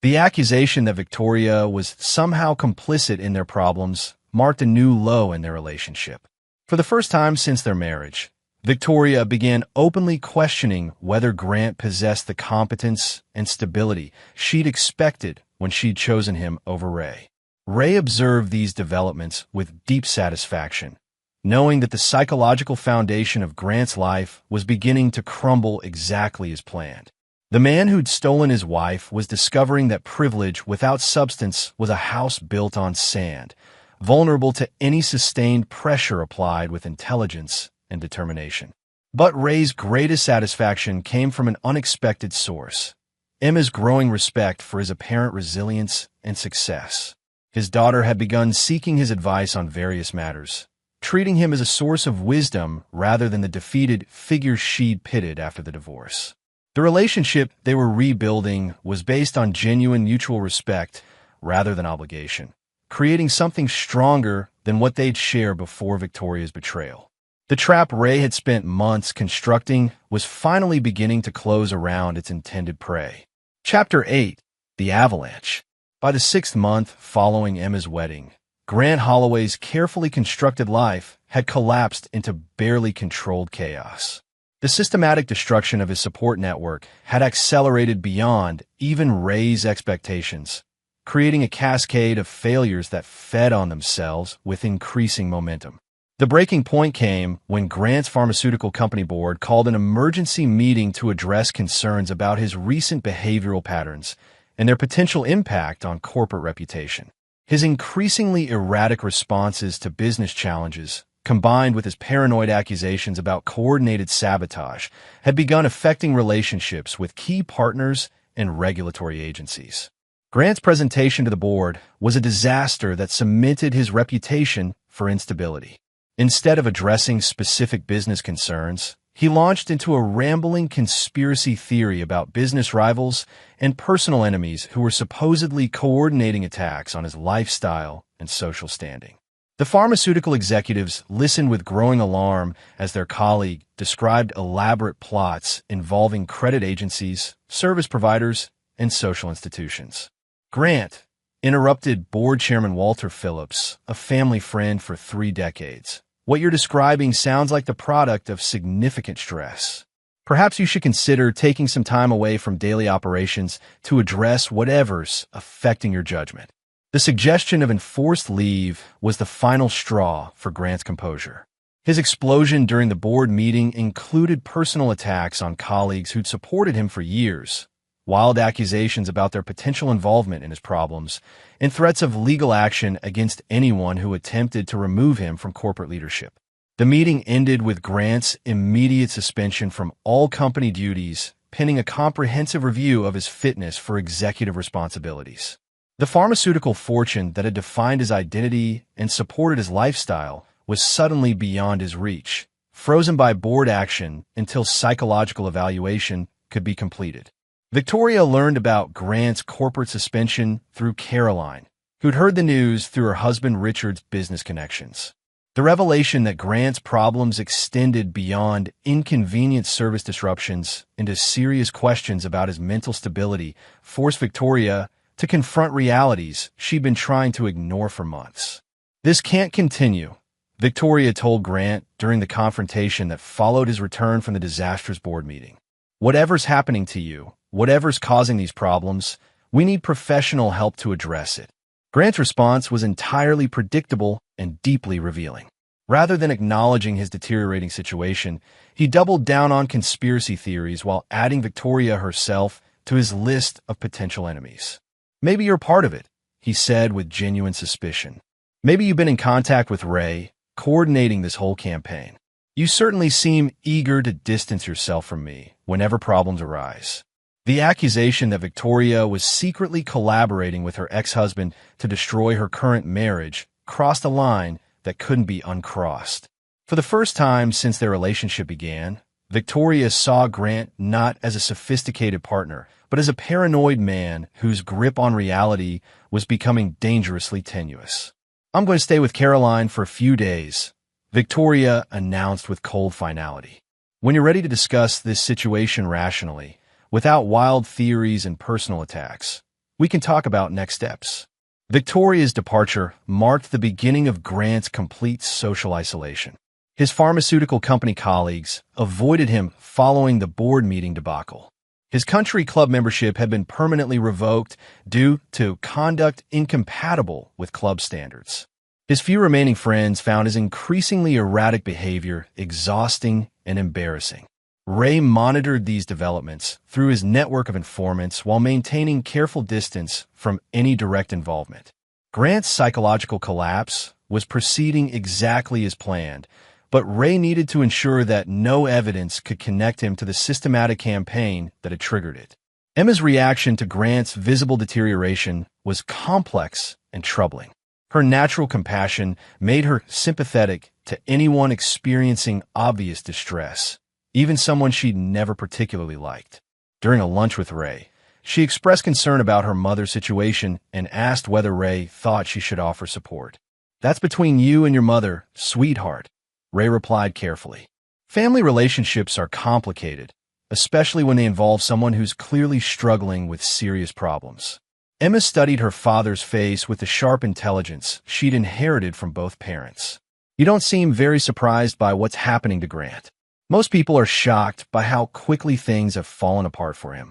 The accusation that Victoria was somehow complicit in their problems marked a new low in their relationship. For the first time since their marriage, Victoria began openly questioning whether Grant possessed the competence and stability she'd expected when she'd chosen him over Ray. Ray observed these developments with deep satisfaction, knowing that the psychological foundation of Grant's life was beginning to crumble exactly as planned. The man who'd stolen his wife was discovering that privilege without substance was a house built on sand, vulnerable to any sustained pressure applied with intelligence and determination. But Ray's greatest satisfaction came from an unexpected source: Emma's growing respect for his apparent resilience and success. His daughter had begun seeking his advice on various matters, treating him as a source of wisdom rather than the defeated figure she'd pitted after the divorce. The relationship they were rebuilding was based on genuine mutual respect rather than obligation, creating something stronger than what they'd shared before Victoria's betrayal. The trap Ray had spent months constructing was finally beginning to close around its intended prey. Chapter 8: The Avalanche. By the 6th month following Emma's wedding, Grant Holloway's carefully constructed life had collapsed into barely controlled chaos. The systematic destruction of his support network had accelerated beyond even Ray's expectations, creating a cascade of failures that fed on themselves with increasing momentum. The breaking point came when Grant's pharmaceutical company board called an emergency meeting to address concerns about his recent behavioral patterns and their potential impact on corporate reputation. His increasingly erratic responses to business challenges, combined with his paranoid accusations about coordinated sabotage, had begun affecting relationships with key partners and regulatory agencies. Grant's presentation to the board was a disaster that cemented his reputation for instability. Instead of addressing specific business concerns, he launched into a rambling conspiracy theory about business rivals and personal enemies who were supposedly coordinating attacks on his lifestyle and social standing. The pharmaceutical executives listened with growing alarm as their colleague described elaborate plots involving credit agencies, service providers, and social institutions. Grant interrupted board chairman Walter Phillips, a family friend for 3 decades. What you're describing sounds like the product of significant stress. Perhaps you should consider taking some time away from daily operations to address whatever's affecting your judgment. The suggestion of enforced leave was the final straw for Grant's composure. His explosion during the board meeting included personal attacks on colleagues who'd supported him for years, wild accusations about their potential involvement in his problems, and threats of legal action against anyone who attempted to remove him from corporate leadership. The meeting ended with Grant's immediate suspension from all company duties, pending a comprehensive review of his fitness for executive responsibilities. The pharmaceutical fortune that had defined his identity and supported his lifestyle was suddenly beyond his reach, frozen by board action until psychological evaluation could be completed. Victoria learned about Grant's corporate suspension through Caroline, who'd heard the news through her husband Richard's business connections. The revelation that Grant's problems extended beyond inconvenient service disruptions into serious questions about his mental stability forced Victoria to confront realities she'd been trying to ignore for months. "This can't continue," Victoria told Grant during the confrontation that followed his return from the disastrous board meeting. "Whatever's happening to you, whatever's causing these problems, we need professional help to address it." Grant's response was entirely predictable and deeply revealing. Rather than acknowledging his deteriorating situation, he doubled down on conspiracy theories while adding Victoria herself to his list of potential enemies. "Maybe you're part of it," he said with genuine suspicion. "Maybe you've been in contact with Ray, coordinating this whole campaign. You certainly seem eager to distance yourself from me whenever problems arise." The accusation that Victoria was secretly collaborating with her ex-husband to destroy her current marriage crossed a line that couldn't be uncrossed. For the first time since their relationship began, Victoria saw Grant not as a sophisticated partner, but as a paranoid man whose grip on reality was becoming dangerously tenuous. "I'm going to stay with Caroline for a few days," Victoria announced with cold finality. "When you're ready to discuss this situation rationally, without wild theories and personal attacks, we can talk about next steps." Victoria's departure marked the beginning of Grant's complete social isolation. His pharmaceutical company colleagues avoided him following the board meeting debacle. His country club membership had been permanently revoked due to conduct incompatible with club standards. His few remaining friends found his increasingly erratic behavior exhausting and embarrassing. Ray monitored these developments through his network of informants while maintaining careful distance from any direct involvement. Grant's psychological collapse was proceeding exactly as planned, but Ray needed to ensure that no evidence could connect him to the systematic campaign that had triggered it. Emma's reaction to Grant's visible deterioration was complex and troubling. Her natural compassion made her sympathetic to anyone experiencing obvious distress, even someone she'd never particularly liked. During a lunch with Ray, she expressed concern about her mother's situation and asked whether Ray thought she should offer support. "That's between you and your mother, sweetheart," Ray replied carefully. Family relationships are complicated, especially when they involve someone who's clearly struggling with serious problems. Emma studied her father's face with the sharp intelligence she'd inherited from both parents. "You don't seem very surprised by what's happening to Grant. Most people are shocked by how quickly things have fallen apart for him."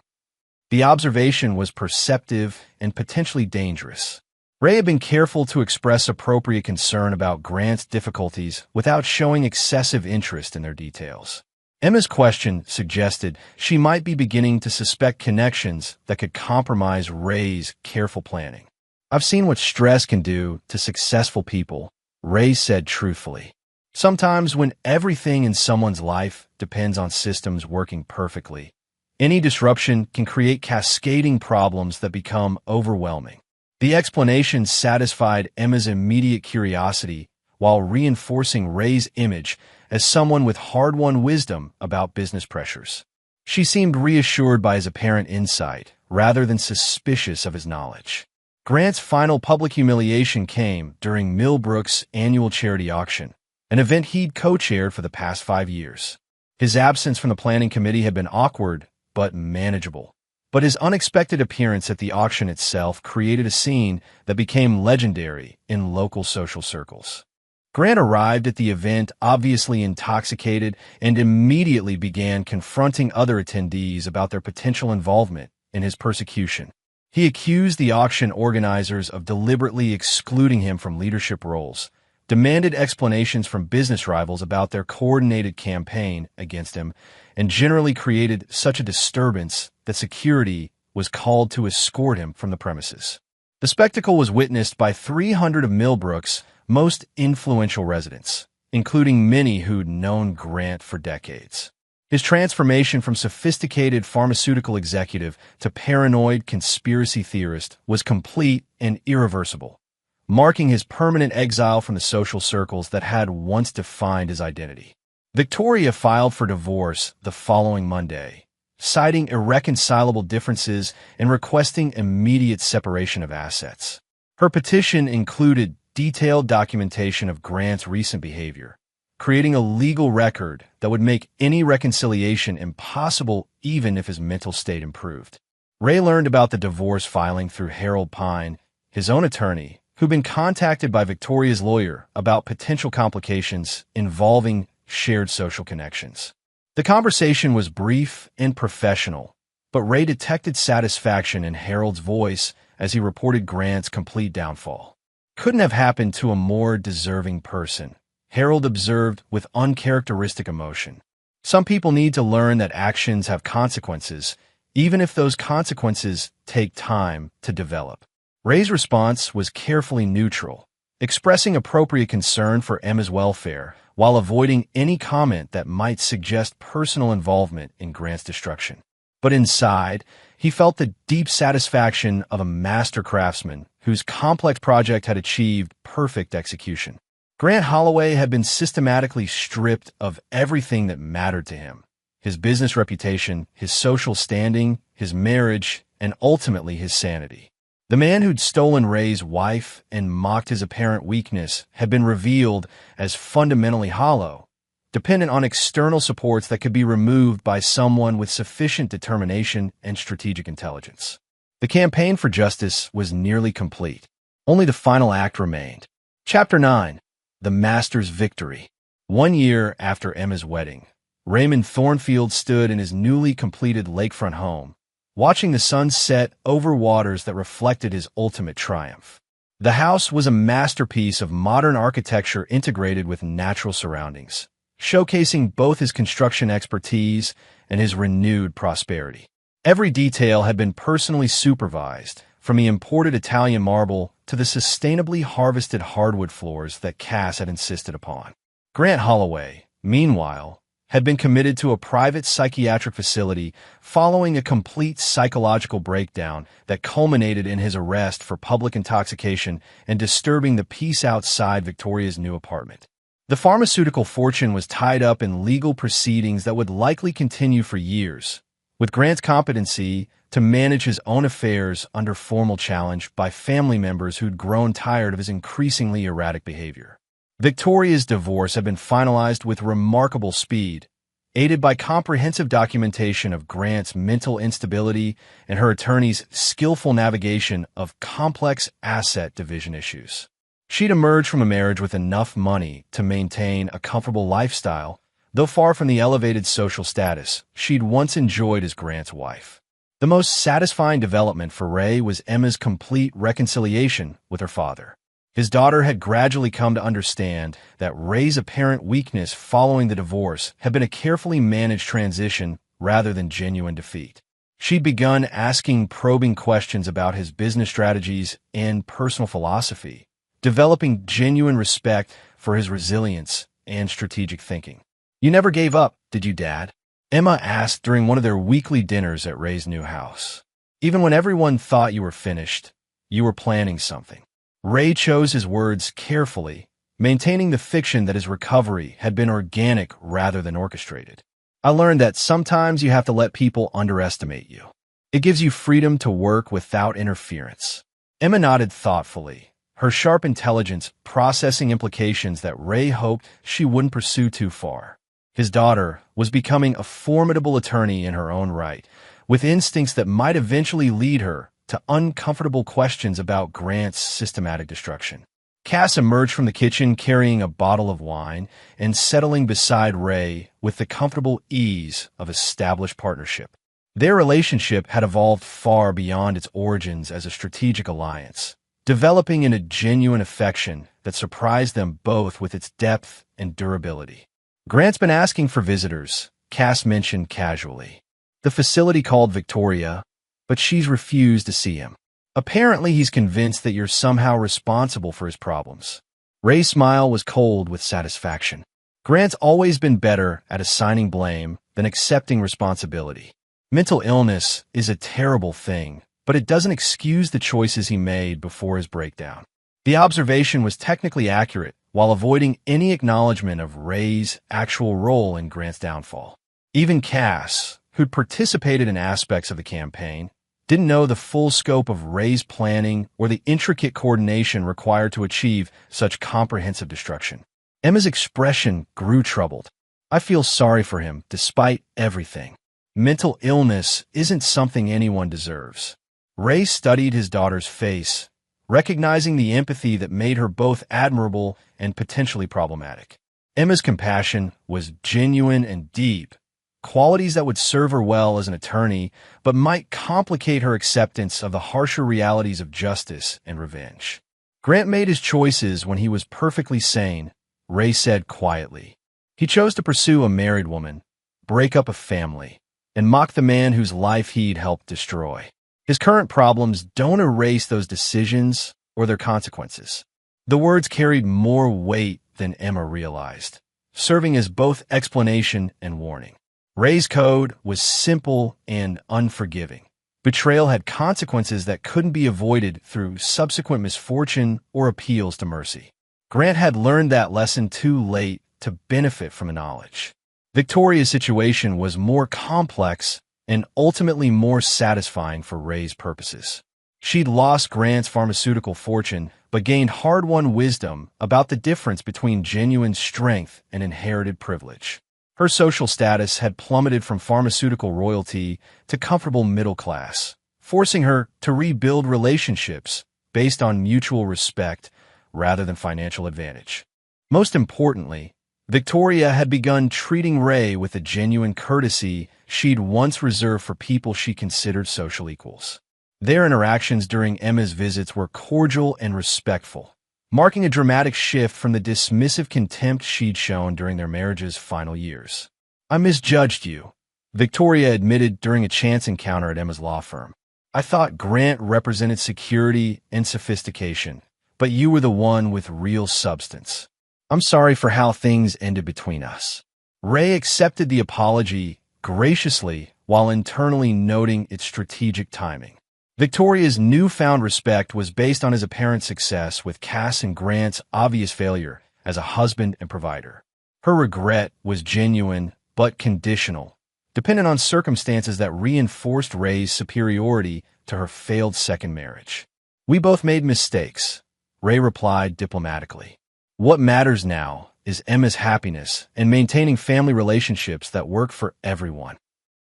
The observation was perceptive and potentially dangerous. Ray had been careful to express appropriate concern about Grant's difficulties without showing excessive interest in their details. Emma's question suggested she might be beginning to suspect connections that could compromise Ray's careful planning. I've seen what stress can do to successful people, Ray said truthfully. Sometimes when everything in someone's life depends on systems working perfectly, any disruption can create cascading problems that become overwhelming. The explanation satisfied Emma's immediate curiosity while reinforcing Ray's image as someone with hard-won wisdom about business pressures. She seemed reassured by his apparent insight rather than suspicious of his knowledge. Grant's final public humiliation came during Millbrook's annual charity auction, an event he'd co-chaired for the past 5 years. His absence from the planning committee had been awkward, but manageable. But his unexpected appearance at the auction itself created a scene that became legendary in local social circles. Grant arrived at the event obviously intoxicated and immediately began confronting other attendees about their potential involvement in his persecution. He accused the auction organizers of deliberately excluding him from leadership roles, demanded explanations from business rivals about their coordinated campaign against him, and generally created such a disturbance that security was called to escort him from the premises. The spectacle was witnessed by 300 of Millbrook's most influential residents, including many who'd known Grant for decades. His transformation from sophisticated pharmaceutical executive to paranoid conspiracy theorist was complete and irreversible, marking his permanent exile from the social circles that had once defined his identity. Victoria filed for divorce the following Monday, citing irreconcilable differences and requesting immediate separation of assets. Her petition included detailed documentation of Grant's recent behavior, creating a legal record that would make any reconciliation impossible even if his mental state improved. Ray learned about the divorce filing through Harold Pine, his own attorney, who'd been contacted by Victoria's lawyer about potential complications involving shared social connections. The conversation was brief and professional, but Ray detected satisfaction in Harold's voice as he reported Grant's complete downfall. Couldn't have happened to a more deserving person, Harold observed with uncharacteristic emotion. Some people need to learn that actions have consequences, even if those consequences take time to develop. Ray's response was carefully neutral, expressing appropriate concern for Emma's welfare while avoiding any comment that might suggest personal involvement in Grant's destruction. But inside, he felt the deep satisfaction of a master craftsman whose complex project had achieved perfect execution. Grant Holloway had been systematically stripped of everything that mattered to him: his business reputation, his social standing, his marriage, and ultimately his sanity. The man who'd stolen Ray's wife and mocked his apparent weakness had been revealed as fundamentally hollow, dependent on external supports that could be removed by someone with sufficient determination and strategic intelligence. The campaign for justice was nearly complete. Only the final act remained. Chapter 9. The Master's Victory. 1 year after Emma's wedding, Raymond Thornfield stood in his newly completed lakefront home, watching the sun set over waters that reflected his ultimate triumph. The house was a masterpiece of modern architecture integrated with natural surroundings, showcasing both his construction expertise and his renewed prosperity. Every detail had been personally supervised, from the imported Italian marble to the sustainably harvested hardwood floors that Cass had insisted upon. Grant Holloway, meanwhile, had been committed to a private psychiatric facility following a complete psychological breakdown that culminated in his arrest for public intoxication and disturbing the peace outside Victoria's new apartment. The pharmaceutical fortune was tied up in legal proceedings that would likely continue for years, with Grant's competency to manage his own affairs under formal challenge by family members who'd grown tired of his increasingly erratic behavior. Victoria's divorce had been finalized with remarkable speed, aided by comprehensive documentation of Grant's mental instability and her attorney's skillful navigation of complex asset division issues. She'd emerged from a marriage with enough money to maintain a comfortable lifestyle, though far from the elevated social status she'd once enjoyed as Grant's wife. The most satisfying development for Ray was Emma's complete reconciliation with her father. His daughter had gradually come to understand that Ray's apparent weakness following the divorce had been a carefully managed transition rather than genuine defeat. She'd begun asking probing questions about his business strategies and personal philosophy, developing genuine respect for his resilience and strategic thinking. "You never gave up, did you, Dad?" Emma asked during one of their weekly dinners at Ray's new house. "Even when everyone thought you were finished, you were planning something." Ray chose his words carefully, maintaining the fiction that his recovery had been organic rather than orchestrated. "I learned that sometimes you have to let people underestimate you. It gives you freedom to work without interference." Emma nodded thoughtfully, her sharp intelligence processing implications that Ray hoped she wouldn't pursue too far. His daughter was becoming a formidable attorney in her own right, with instincts that might eventually lead her to uncomfortable questions about Grant's systematic destruction. Cass emerged from the kitchen carrying a bottle of wine and settling beside Ray with the comfortable ease of established partnership. Their relationship had evolved far beyond its origins as a strategic alliance, developing in a genuine affection that surprised them both with its depth and durability. "Grant's been asking for visitors," Cass mentioned casually. "The facility called Victoria, but she's refused to see him. Apparently he's convinced that you're somehow responsible for his problems." Ray's smile was cold with satisfaction. Grant's always been better at assigning blame than accepting responsibility. Mental illness is a terrible thing, but it doesn't excuse the choices he made before his breakdown. The observation was technically accurate while avoiding any acknowledgement of Ray's actual role in Grant's downfall. Even Cass, who'd participated in aspects of the campaign, didn't know the full scope of Ray's planning or the intricate coordination required to achieve such comprehensive destruction. Emma's expression grew troubled. "I feel sorry for him, despite everything. Mental illness isn't something anyone deserves." Ray studied his daughter's face, recognizing the empathy that made her both admirable and potentially problematic. Emma's compassion was genuine and deep, qualities that would serve her well as an attorney, but might complicate her acceptance of the harsher realities of justice and revenge. "Grant made his choices when he was perfectly sane," Ray said quietly. "He chose to pursue a married woman, break up a family, and mock the man whose life he'd helped destroy. His current problems don't erase those decisions or their consequences." The words carried more weight than Emma realized, serving as both explanation and warning. Ray's code was simple and unforgiving. Betrayal had consequences that couldn't be avoided through subsequent misfortune or appeals to mercy. Grant had learned that lesson too late to benefit from the knowledge. Victoria's situation was more complex and ultimately more satisfying for Ray's purposes. She'd lost Grant's pharmaceutical fortune, but gained hard-won wisdom about the difference between genuine strength and inherited privilege. Her social status had plummeted from pharmaceutical royalty to comfortable middle class, forcing her to rebuild relationships based on mutual respect rather than financial advantage. Most importantly, Victoria had begun treating Ray with a genuine courtesy she'd once reserved for people she considered social equals. Their interactions during Emma's visits were cordial and respectful, marking a dramatic shift from the dismissive contempt she'd shown during their marriage's final years. "I misjudged you," Victoria admitted during a chance encounter at Emma's law firm. "I thought Grant represented security and sophistication, but you were the one with real substance. I'm sorry for how things ended between us." Ray accepted the apology graciously while internally noting its strategic timing. Victoria's newfound respect was based on his apparent success with Cass and Grant's obvious failure as a husband and provider. Her regret was genuine but conditional, dependent on circumstances that reinforced Ray's superiority to her failed second marriage. "We both made mistakes," Ray replied diplomatically. "What matters now is Emma's happiness and maintaining family relationships that work for everyone."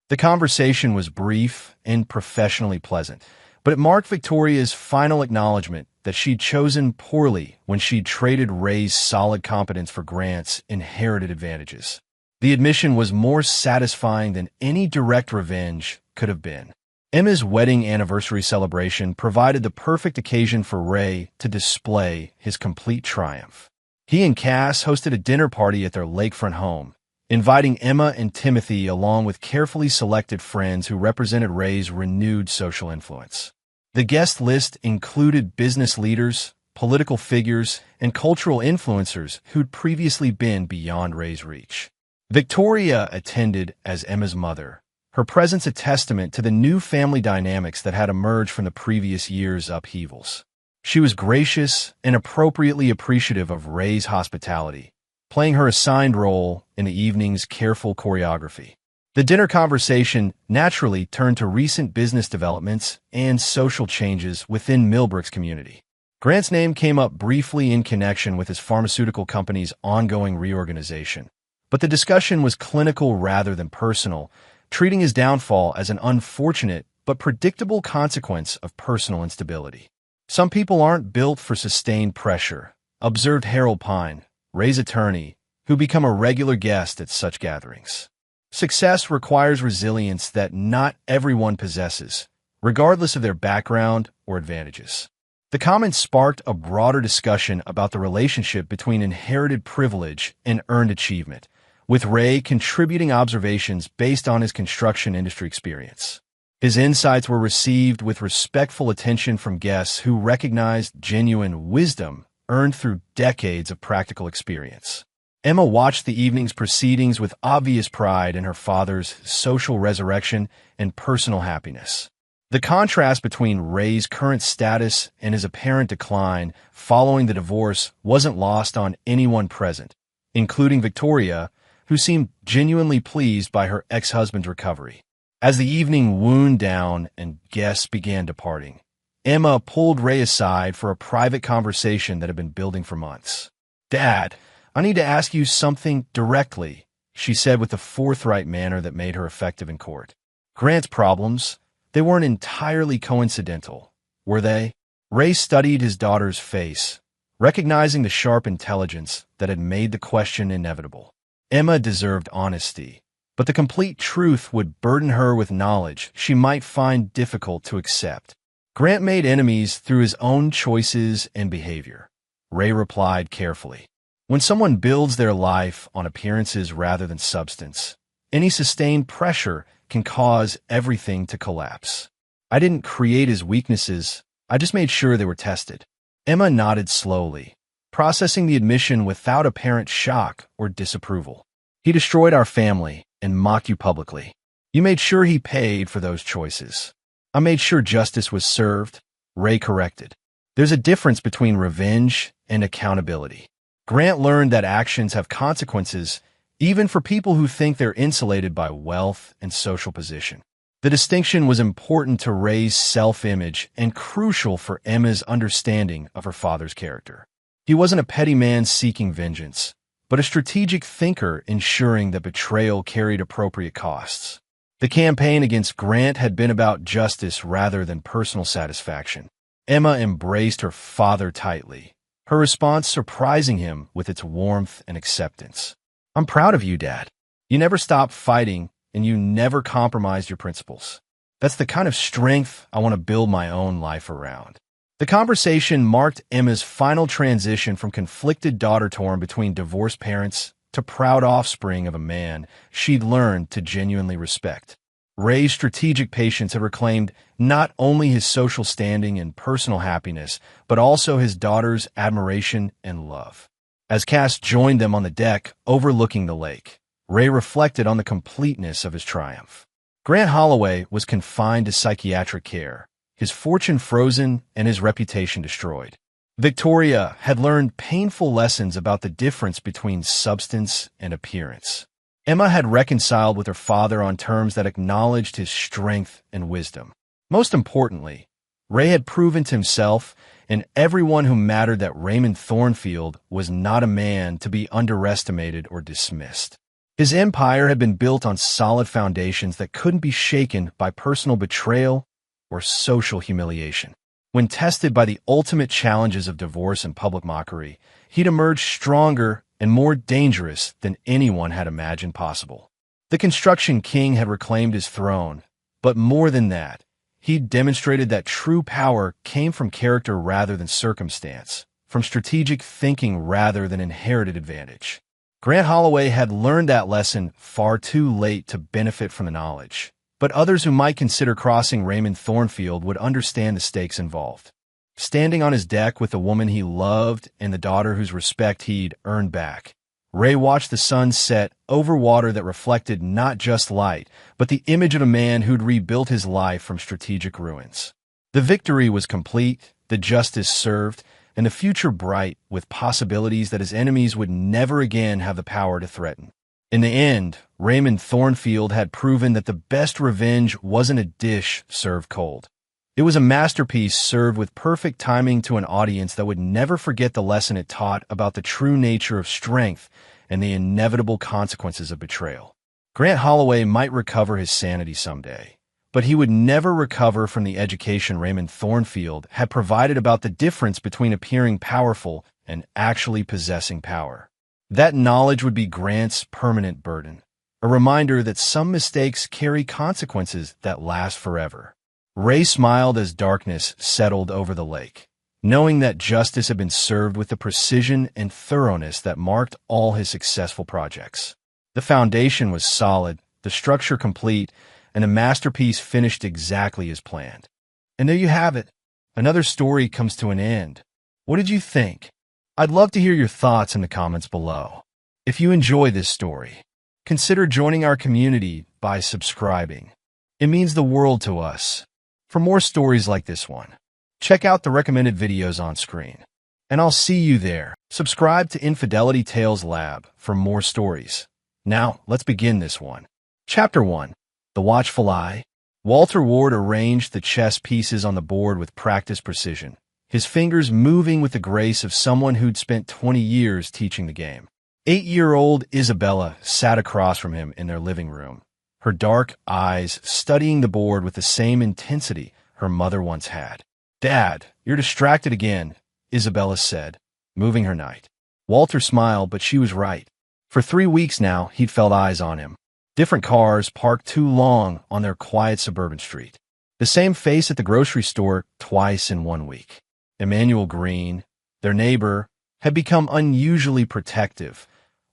The conversation was brief and professionally pleasant, but it marked Victoria's final acknowledgement that she'd chosen poorly when she'd traded Ray's solid competence for Grant's inherited advantages. The admission was more satisfying than any direct revenge could have been. Emma's wedding anniversary celebration provided the perfect occasion for Ray to display his complete triumph. He and Cass hosted a dinner party at their lakefront home, inviting Emma and Timothy along with carefully selected friends who represented Ray's renewed social influence. The guest list included business leaders, political figures, and cultural influencers who'd previously been beyond Ray's reach. Victoria attended as Emma's mother, her presence a testament to the new family dynamics that had emerged from the previous year's upheavals. She was gracious and appropriately appreciative of Ray's hospitality, playing her assigned role in the evening's careful choreography. The dinner conversation naturally turned to recent business developments and social changes within Millbrook's community. Grant's name came up briefly in connection with his pharmaceutical company's ongoing reorganization, but the discussion was clinical rather than personal, treating his downfall as an unfortunate but predictable consequence of personal instability. Some people aren't built for sustained pressure, observed Harold Pine, Ray's attorney, who become a regular guest at such gatherings. Success requires resilience that not everyone possesses, regardless of their background or advantages. The comments sparked a broader discussion about the relationship between inherited privilege and earned achievement, with Ray contributing observations based on his construction industry experience. His insights were received with respectful attention from guests who recognized genuine wisdom earned through decades of practical experience. Emma watched the evening's proceedings with obvious pride in her father's social resurrection and personal happiness. The contrast between Ray's current status and his apparent decline following the divorce wasn't lost on anyone present, including Victoria, who seemed genuinely pleased by her ex-husband's recovery. As the evening wound down and guests began departing, Emma pulled Ray aside for a private conversation that had been building for months. "Dad, I need to ask you something directly," she said with a forthright manner that made her effective in court. Grant's problems, they weren't entirely coincidental, were they? Ray studied his daughter's face, recognizing the sharp intelligence that had made the question inevitable. Emma deserved honesty, but the complete truth would burden her with knowledge she might find difficult to accept. Grant made enemies through his own choices and behavior, Ray replied carefully. When someone builds their life on appearances rather than substance, any sustained pressure can cause everything to collapse. I didn't create his weaknesses, I just made sure they were tested. Emma nodded slowly, processing the admission without apparent shock or disapproval. He destroyed our family and mocked you publicly. You made sure he paid for those choices. I made sure justice was served, Ray corrected. There's a difference between revenge and accountability. Grant learned that actions have consequences, even for people who think they're insulated by wealth and social position. The distinction was important to Ray's self-image and crucial for Emma's understanding of her father's character. He wasn't a petty man seeking vengeance, but a strategic thinker ensuring that betrayal carried appropriate costs. The campaign against Grant had been about justice rather than personal satisfaction. Emma embraced her father tightly, her response surprising him with its warmth and acceptance. "I'm proud of you, Dad. You never stopped fighting, and you never compromised your principles. That's the kind of strength I want to build my own life around." The conversation marked Emma's final transition from conflicted daughter torn between divorced parents to proud offspring of a man she'd learned to genuinely respect. Ray's strategic patience had reclaimed not only his social standing and personal happiness, but also his daughter's admiration and love. As Cass joined them on the deck overlooking the lake, Ray reflected on the completeness of his triumph. Grant Holloway was confined to psychiatric care, his fortune frozen and his reputation destroyed. Victoria had learned painful lessons about the difference between substance and appearance. Emma had reconciled with her father on terms that acknowledged his strength and wisdom. Most importantly, Ray had proven to himself and everyone who mattered that Raymond Thornfield was not a man to be underestimated or dismissed. His empire had been built on solid foundations that couldn't be shaken by personal betrayal or social humiliation. When tested by the ultimate challenges of divorce and public mockery, he'd emerged stronger and more dangerous than anyone had imagined possible. The construction king had reclaimed his throne, but more than that, he'd demonstrated that true power came from character rather than circumstance, from strategic thinking rather than inherited advantage. Grant Holloway had learned that lesson far too late to benefit from the knowledge, but others who might consider crossing Raymond Thornfield would understand the stakes involved. Standing on his deck with the woman he loved and the daughter whose respect he'd earned back, Ray watched the sun set over water that reflected not just light, but the image of a man who'd rebuilt his life from strategic ruins. The victory was complete, the justice served, and the future bright with possibilities that his enemies would never again have the power to threaten. In the end, Raymond Thornfield had proven that the best revenge wasn't a dish served cold. It was a masterpiece served with perfect timing to an audience that would never forget the lesson it taught about the true nature of strength and the inevitable consequences of betrayal. Grant Holloway might recover his sanity someday, but he would never recover from the education Raymond Thornfield had provided about the difference between appearing powerful and actually possessing power. That knowledge would be Grant's permanent burden, a reminder that some mistakes carry consequences that last forever. Ray smiled as darkness settled over the lake, knowing that justice had been served with the precision and thoroughness that marked all his successful projects. The foundation was solid, the structure complete, and the masterpiece finished exactly as planned. And there you have it. Another story comes to an end. What did you think? I'd love to hear your thoughts in the comments below. If you enjoy this story, consider joining our community by subscribing. It means the world to us. For more stories like this one, check out the recommended videos on screen. And I'll see you there. Subscribe to Infidelity Tales Lab for more stories. Now, let's begin this one. Chapter 1. The Watchful Eye. Walter Ward arranged the chess pieces on the board with practiced precision, his fingers moving with the grace of someone who'd spent 20 years teaching the game. 8-year-old Isabella sat across from him in their living room, her dark eyes studying the board with the same intensity her mother once had. "Dad, you're distracted again," Isabella said, moving her knight. Walter smiled, but she was right. For 3 weeks now, he'd felt eyes on him. Different cars parked too long on their quiet suburban street. The same face at the grocery store twice in 1 week. Emmanuel Green, their neighbor, had become unusually protective,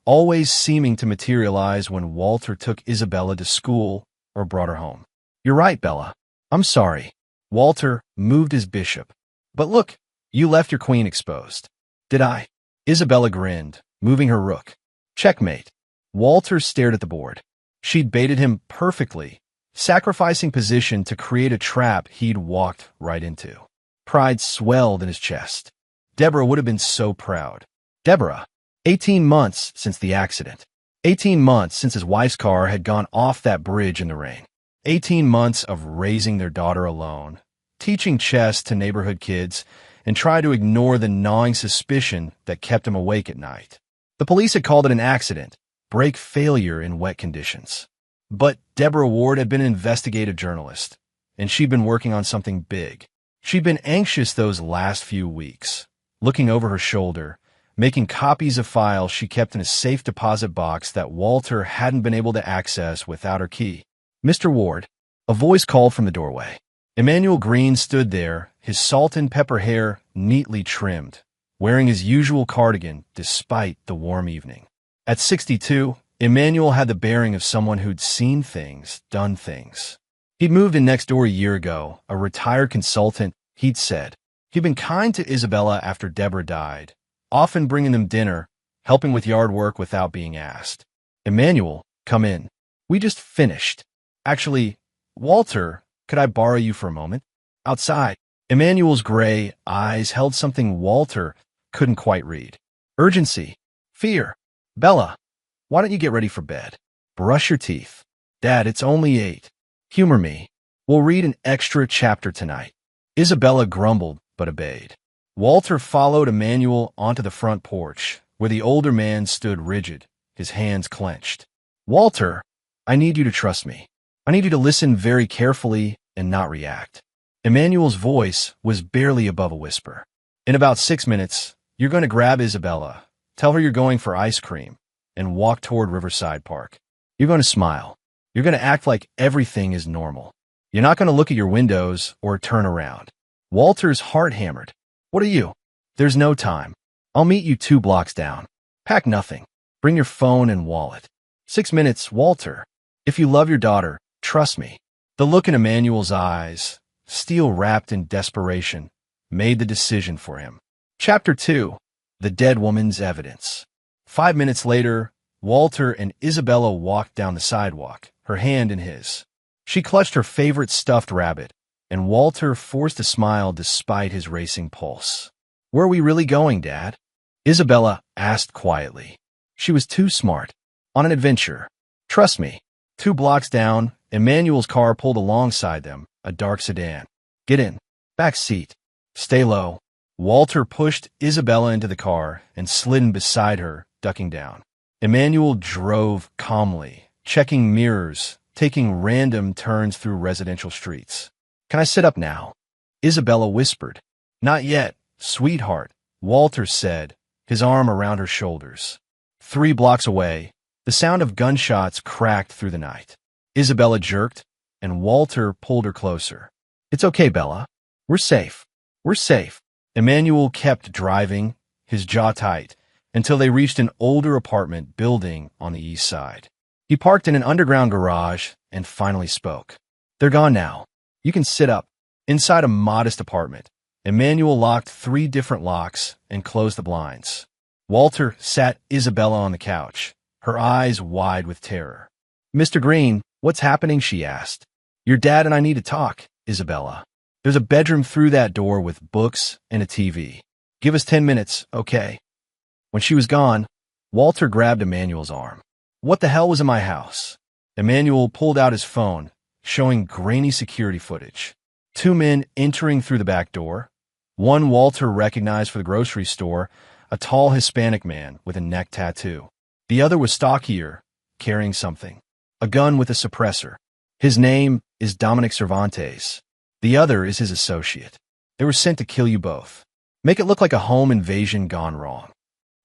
always seeming to materialize when Walter took Isabella to school or brought her home. "You're right, Bella. I'm sorry." Walter moved his bishop. "But look, you left your queen exposed." "Did I?" Isabella grinned, moving her rook. "Checkmate." Walter stared at the board. She'd baited him perfectly, sacrificing position to create a trap he'd walked right into. Pride swelled in his chest. Deborah would have been so proud. Deborah, 18 months since the accident. 18 months since his wife's car had gone off that bridge in the rain. 18 months of raising their daughter alone, teaching chess to neighborhood kids, and trying to ignore the gnawing suspicion that kept him awake at night. The police had called it an accident, brake failure in wet conditions. But Deborah Ward had been an investigative journalist, and she'd been working on something big. She'd been anxious those last few weeks, looking over her shoulder, making copies of files she kept in a safe deposit box that Walter hadn't been able to access without her key. "Mr. Ward," a voice called from the doorway. Emmanuel Green stood there, his salt and pepper hair neatly trimmed, wearing his usual cardigan despite the warm evening. At 62, Emmanuel had the bearing of someone who'd seen things, done things. He'd moved in next door a year ago, a retired consultant, he'd said. He'd been kind to Isabella after Deborah died, often bringing them dinner, helping with yard work without being asked. "Emmanuel, come in. We just finished. Actually, Walter, could I borrow you for a moment?" "Outside." Emmanuel's gray eyes held something Walter couldn't quite read. Urgency. Fear. "Bella, why don't you get ready for bed? Brush your teeth." "Dad, it's only 8. Humor me. We'll read an extra chapter tonight." Isabella grumbled, but obeyed. Walter followed Emmanuel onto the front porch, where the older man stood rigid, his hands clenched. "Walter, I need you to trust me. I need you to listen very carefully and not react." Emmanuel's voice was barely above a whisper. "In about 6 minutes, you're going to grab Isabella, tell her you're going for ice cream, and walk toward Riverside Park. You're going to smile. You're going to act like everything is normal. You're not going to look at your windows or turn around." Walter's heart hammered. "What are you?" "There's no time. I'll meet you 2 blocks down. Pack nothing. Bring your phone and wallet. 6 minutes, Walter. If you love your daughter, trust me. The look in Emmanuel's eyes, steel wrapped in desperation, made the decision for him. Chapter 2. The Dead Woman's Evidence. 5 minutes later, Walter and Isabella walked down the sidewalk, her hand in his. She clutched her favorite stuffed rabbit, and Walter forced a smile despite his racing pulse. Where are we really going, Dad? Isabella asked quietly. She was too smart. On an adventure. Trust me. 2 blocks down, Emmanuel's car pulled alongside them, a dark sedan. Get in. Back seat. Stay low. Walter pushed Isabella into the car and slid in beside her, ducking down. Emmanuel drove calmly, checking mirrors, taking random turns through residential streets. Can I sit up now? Isabella whispered. Not yet, sweetheart, Walter said, his arm around her shoulders. 3 blocks away, the sound of gunshots cracked through the night. Isabella jerked, and Walter pulled her closer. It's okay, Bella. We're safe. We're safe. Emmanuel kept driving, his jaw tight, until they reached an older apartment building on the east side. He parked in an underground garage and finally spoke. They're gone now. You can sit up. Inside a modest apartment, Emmanuel locked 3 different locks and closed the blinds. Walter sat Isabella on the couch, her eyes wide with terror. Mr. Green, what's happening? She asked. Your dad and I need to talk, Isabella. There's a bedroom through that door with books and a TV. Give us 10 minutes, okay? When she was gone, Walter grabbed Emmanuel's arm. What the hell was in my house? Emmanuel pulled out his phone, showing grainy security footage. 2 men entering through the back door. One Walter recognized for the grocery store, a tall Hispanic man with a neck tattoo. The other was stockier, carrying something. A gun with a suppressor. His name is Dominic Cervantes. The other is his associate. They were sent to kill you both. Make it look like a home invasion gone wrong.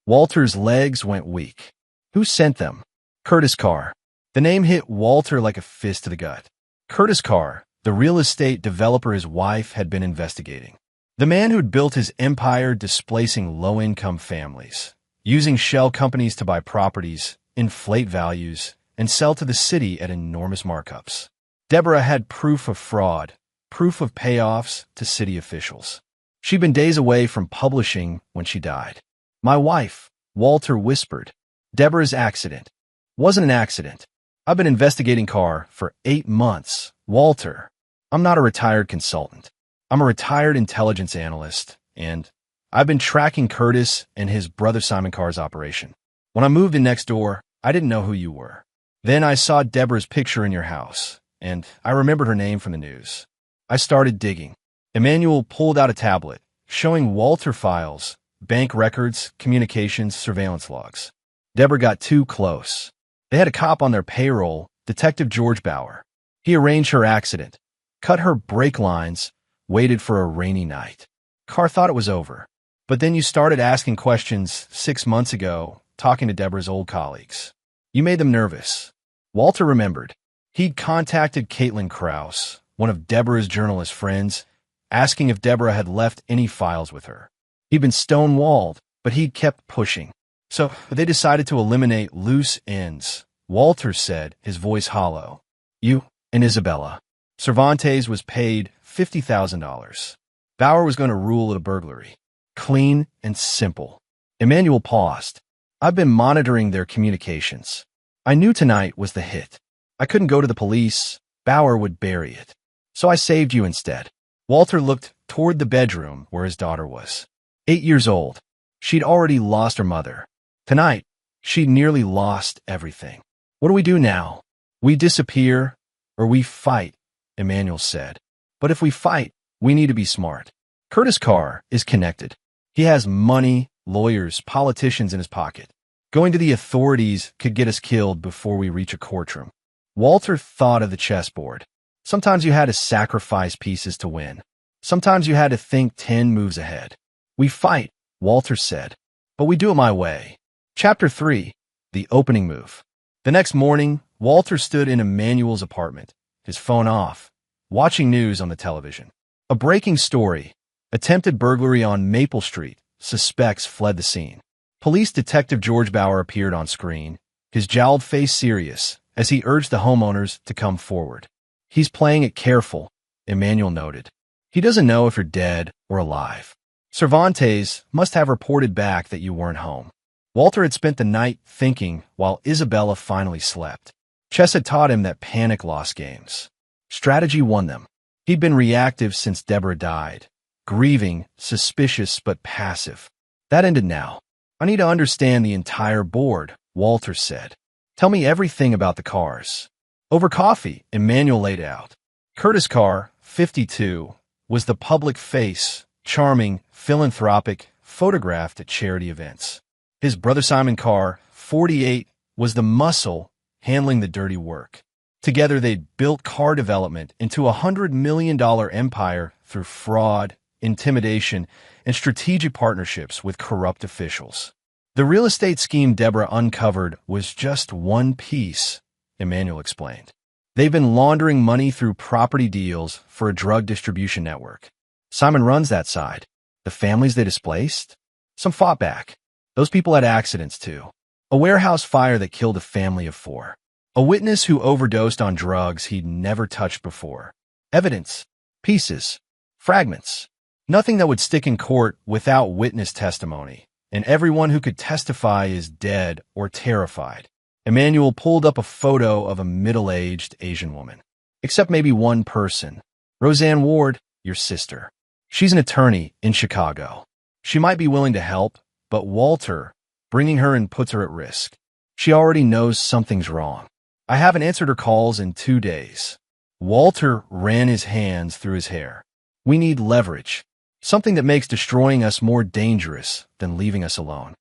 Walter's legs went weak. Who sent them? Curtis Carr. The name hit Walter like a fist to the gut. Curtis Carr, the real estate developer his wife had been investigating. The man who'd built his empire displacing low-income families, using shell companies to buy properties, inflate values, and sell to the city at enormous markups. Deborah had proof of fraud, proof of payoffs to city officials. She'd been days away from publishing when she died. My wife, Walter whispered. Deborah's accident. Wasn't an accident. I've been investigating Carr for 8 months. Walter. I'm not a retired consultant. I'm a retired intelligence analyst, and I've been tracking Curtis and his brother Simon Carr's operation. When I moved in next door, I didn't know who you were. Then I saw Deborah's picture in your house, and I remembered her name from the news. I started digging. Emmanuel pulled out a tablet, showing Walter files, bank records, communications, surveillance logs. Deborah got too close. They had a cop on their payroll, Detective George Bauer. He arranged her accident, cut her brake lines, waited for a rainy night. Carr thought it was over. But then you started asking questions 6 months ago, talking to Deborah's old colleagues. You made them nervous. Walter remembered. He'd contacted Caitlin Krause, one of Deborah's journalist friends, asking if Deborah had left any files with her. He'd been stonewalled, but he'd kept pushing. So they decided to eliminate loose ends. Walter said, his voice hollow. You and Isabella. Cervantes was paid $50,000. Bauer was going to rule it a burglary. Clean and simple. Emmanuel paused. I've been monitoring their communications. I knew tonight was the hit. I couldn't go to the police. Bauer would bury it. So I saved you instead. Walter looked toward the bedroom where his daughter was. 8 years old. She'd already lost her mother. Tonight, she'd nearly lost everything. What do we do now? We disappear or we fight, Emmanuel said. But if we fight, we need to be smart. Curtis Carr is connected. He has money, lawyers, politicians in his pocket. Going to the authorities could get us killed before we reach a courtroom. Walter thought of the chessboard. Sometimes you had to sacrifice pieces to win. Sometimes you had to think 10 moves ahead. We fight, Walter said, but we do it my way. Chapter 3. The Opening Move. The next morning, Walter stood in Emmanuel's apartment, his phone off, watching news on the television. A breaking story. Attempted burglary on Maple Street. Suspects fled the scene. Police Detective George Bauer appeared on screen, his jowled face serious, as he urged the homeowners to come forward. He's playing it careful, Emmanuel noted. He doesn't know if you're dead or alive. Cervantes must have reported back that you weren't home. Walter had spent the night thinking while Isabella finally slept. Chess had taught him that panic lost games. Strategy won them. He'd been reactive since Deborah died, grieving, suspicious but passive. That ended now. I need to understand the entire board, Walter said. Tell me everything about the cars. Over coffee, Emmanuel laid out. Curtis Carr, 52, was the public face, charming, philanthropic, photographed at charity events. His brother Simon Carr, 48, was the muscle, handling the dirty work. Together they'd built car development into a $100 million empire through fraud, intimidation, and strategic partnerships with corrupt officials. The real estate scheme Deborah uncovered was just one piece, Emmanuel explained. They've been laundering money through property deals for a drug distribution network. Simon runs that side. The families they displaced? Some fought back. Those people had accidents too. A warehouse fire that killed a family of 4. A witness who overdosed on drugs he'd never touched before. Evidence. Pieces. Fragments. Nothing that would stick in court without witness testimony, and everyone who could testify is dead or terrified. Emmanuel pulled up a photo of a middle-aged Asian woman. Except maybe one person. Roseanne Ward, your sister. She's an attorney in Chicago. She might be willing to help, but Walter, bringing her in puts her at risk. She already knows something's wrong. I haven't answered her calls in 2 days. Walter ran his hands through his hair. We need leverage. Something that makes destroying us more dangerous than leaving us alone.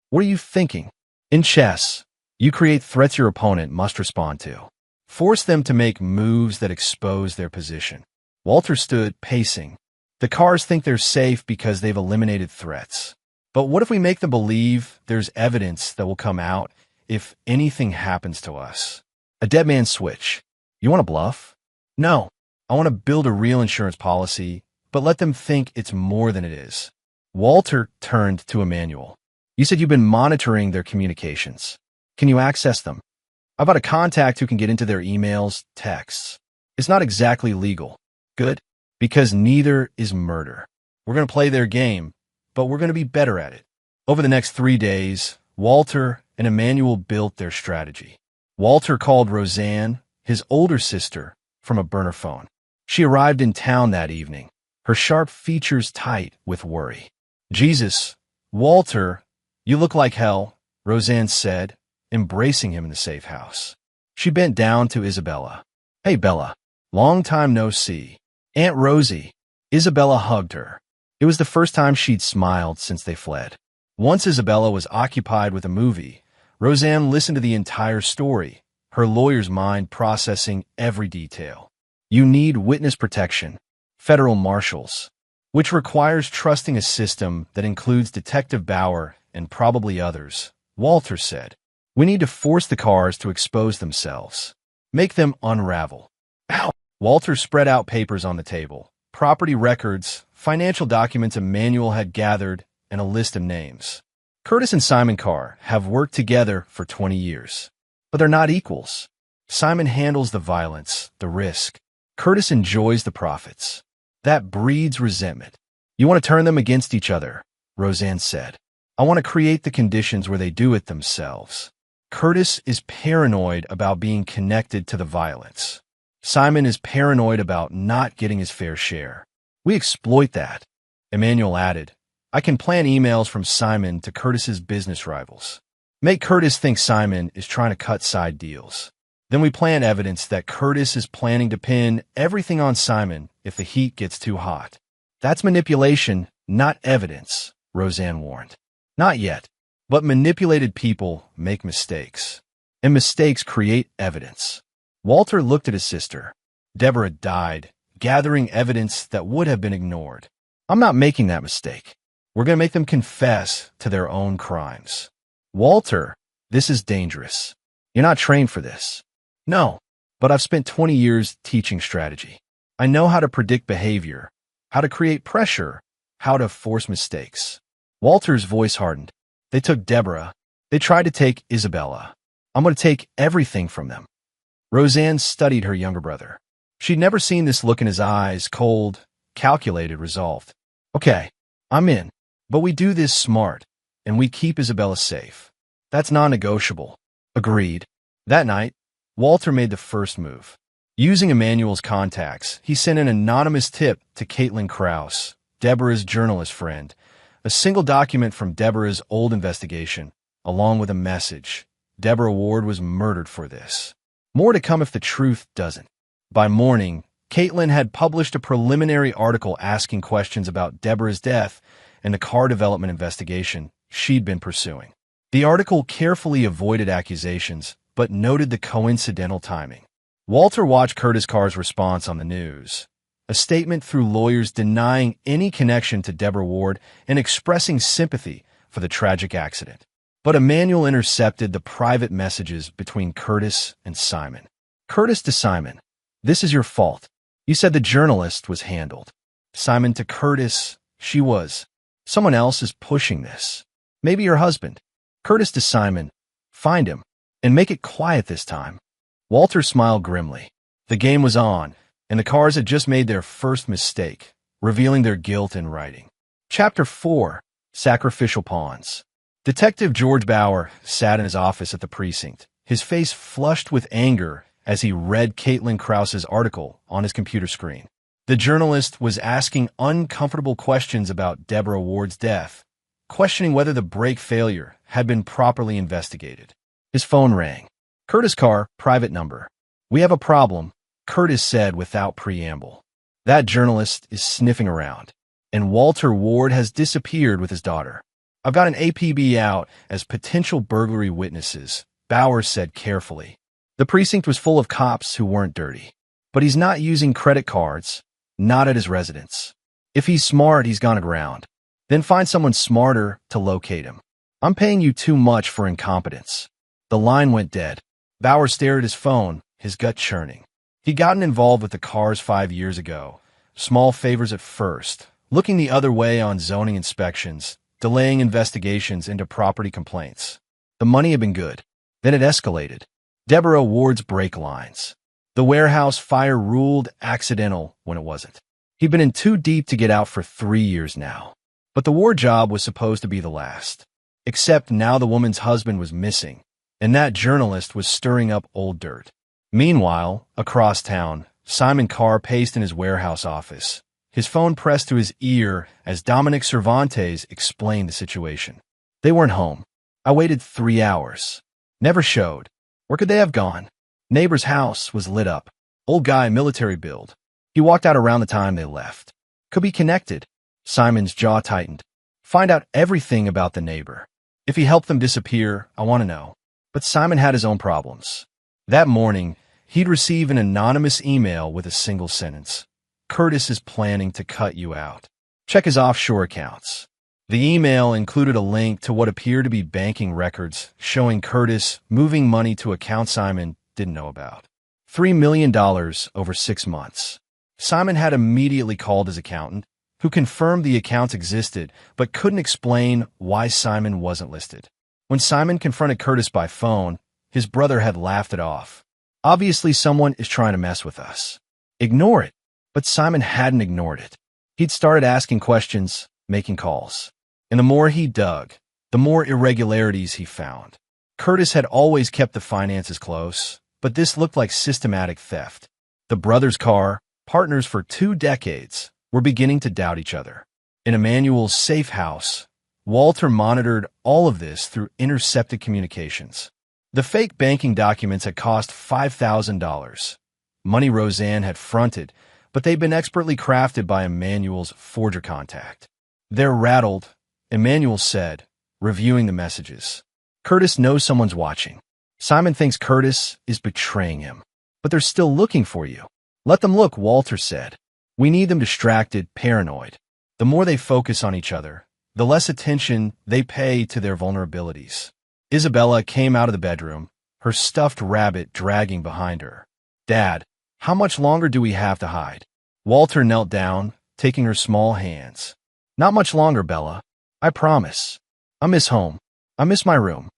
What are you thinking? In chess, you create threats your opponent must respond to. Force them to make moves that expose their position. Walter stood, pacing. The cars think they're safe because they've eliminated threats. But what if we make them believe there's evidence that will come out if anything happens to us? A dead man's switch. You want to bluff? No. I want to build a real insurance policy, but let them think it's more than it is. Walter turned to Emmanuel. You said you've been monitoring their communications. Can you access them? I've got a contact who can get into their emails, texts. It's not exactly legal. Good? Because neither is murder. We're going to play their game, but we're going to be better at it. Over the next 3 days, Walter and Emmanuel built their strategy. Walter called Roseanne, his older sister, from a burner phone. She arrived in town that evening, her sharp features tight with worry. Jesus, Walter, you look like hell, Roseanne said, embracing him in the safe house. She bent down to Isabella. Hey, Bella. Long time no see. Aunt Rosie. Isabella hugged her. It was the first time she'd smiled since they fled. Once Isabella was occupied with a movie, Roseanne listened to the entire story, her lawyer's mind processing every detail. You need witness protection, federal marshals, which requires trusting a system that includes Detective Bauer and probably others, Walter said. We need to force the cars to expose themselves. Make them unravel. Ow! Walter spread out papers on the table, property records, financial documents Emmanuel had gathered, and a list of names. Curtis and Simon Carr have worked together for 20 years, but they're not equals. Simon handles the violence, the risk. Curtis enjoys the profits. That breeds resentment. You want to turn them against each other, Roseanne said. I want to create the conditions where they do it themselves. Curtis is paranoid about being connected to the violence. Simon is paranoid about not getting his fair share. We exploit that. Emmanuel added, I can plan emails from Simon to Curtis's business rivals. Make Curtis think Simon is trying to cut side deals. Then we plant evidence that Curtis is planning to pin everything on Simon if the heat gets too hot. That's manipulation, not evidence, Roseanne warned. Not yet, but manipulated people make mistakes, and mistakes create evidence. Walter looked at his sister. Deborah died, gathering evidence that would have been ignored. I'm not making that mistake. We're going to make them confess to their own crimes. Walter, this is dangerous. You're not trained for this. No, but I've spent 20 years teaching strategy. I know how to predict behavior, how to create pressure, how to force mistakes. Walter's voice hardened. They took Deborah. They tried to take Isabella. I'm going to take everything from them. Roseanne studied her younger brother. She'd never seen this look in his eyes, cold, calculated, resolved. Okay, I'm in. But we do this smart, and we keep Isabella safe. That's non-negotiable. Agreed. That night, Walter made the first move. Using Emmanuel's contacts, he sent an anonymous tip to Caitlin Krause, Deborah's journalist friend, a single document from Deborah's old investigation, along with a message. Deborah Ward was murdered for this. More to come if the truth doesn't. By morning, Caitlin had published a preliminary article asking questions about Deborah's death and the car development investigation she'd been pursuing. The article carefully avoided accusations, but noted the coincidental timing. Walter watched Curtis Carr's response on the news, a statement through lawyers denying any connection to Deborah Ward and expressing sympathy for the tragic accident. But Emmanuel intercepted the private messages between Curtis and Simon. Curtis to Simon, this is your fault. You said the journalist was handled. Simon to Curtis, she was. Someone else is pushing this. Maybe your husband. Curtis to Simon, find him, and make it quiet this time. Walter smiled grimly. The game was on, and the Carrs had just made their first mistake, revealing their guilt in writing. Chapter 4. Sacrificial Pawns. Detective George Bauer sat in his office at the precinct, his face flushed with anger as he read Caitlin Krause's article on his computer screen. The journalist was asking uncomfortable questions about Deborah Ward's death, questioning whether the brake failure had been properly investigated. His phone rang. Curtis Carr, private number. We have a problem, Curtis said without preamble. That journalist is sniffing around, and Walter Ward has disappeared with his daughter. I've got an APB out as potential burglary witnesses, Bauer said carefully. The precinct was full of cops who weren't dirty. But he's not using credit cards, not at his residence. If he's smart, he's gone aground. Then find someone smarter to locate him. I'm paying you too much for incompetence. The line went dead. Bauer stared at his phone, his gut churning. He'd gotten involved with the Carrs 5 years ago. Small favors at first, looking the other way on zoning inspections, delaying investigations into property complaints. The money had been good. Then it escalated. Deborah Ward's brake lines. The warehouse fire ruled accidental when it wasn't. He'd been in too deep to get out for 3 years now. But the Ward job was supposed to be the last. Except now the woman's husband was missing, and that journalist was stirring up old dirt. Meanwhile, across town, Simon Carr paced in his warehouse office, his phone pressed to his ear as Dominic Cervantes explained the situation. They weren't home. I waited 3 hours. Never showed. Where could they have gone? Neighbor's house was lit up. Old guy, military build. He walked out around the time they left. Could be connected. Simon's jaw tightened. Find out everything about the neighbor. If he helped them disappear, I want to know. But Simon had his own problems. That morning, he'd receive an anonymous email with a single sentence. Curtis is planning to cut you out. Check his offshore accounts. The email included a link to what appeared to be banking records showing Curtis moving money to accounts Simon didn't know about. $3 million over 6 months. Simon had immediately called his accountant, who confirmed the accounts existed but couldn't explain why Simon wasn't listed. When Simon confronted Curtis by phone, his brother had laughed it off. Obviously, someone is trying to mess with us. Ignore it. But Simon hadn't ignored it. He'd started asking questions, making calls. And the more he dug, the more irregularities he found. Curtis had always kept the finances close, but this looked like systematic theft. The brothers Carr, partners for 2 decades, were beginning to doubt each other. In Emmanuel's safe house, Walter monitored all of this through intercepted communications. The fake banking documents had cost $5,000. Money Roseanne had fronted, but they'd been expertly crafted by Emmanuel's forger contact. They're rattled, Emmanuel said, reviewing the messages. Curtis knows someone's watching. Simon thinks Curtis is betraying him. But they're still looking for you. Let them look, Walter said. We need them distracted, paranoid. The more they focus on each other, the less attention they pay to their vulnerabilities. Isabella came out of the bedroom, her stuffed rabbit dragging behind her. Dad, how much longer do we have to hide? Walter knelt down, taking her small hands. Not much longer, Bella. I promise. I miss home. I miss my room.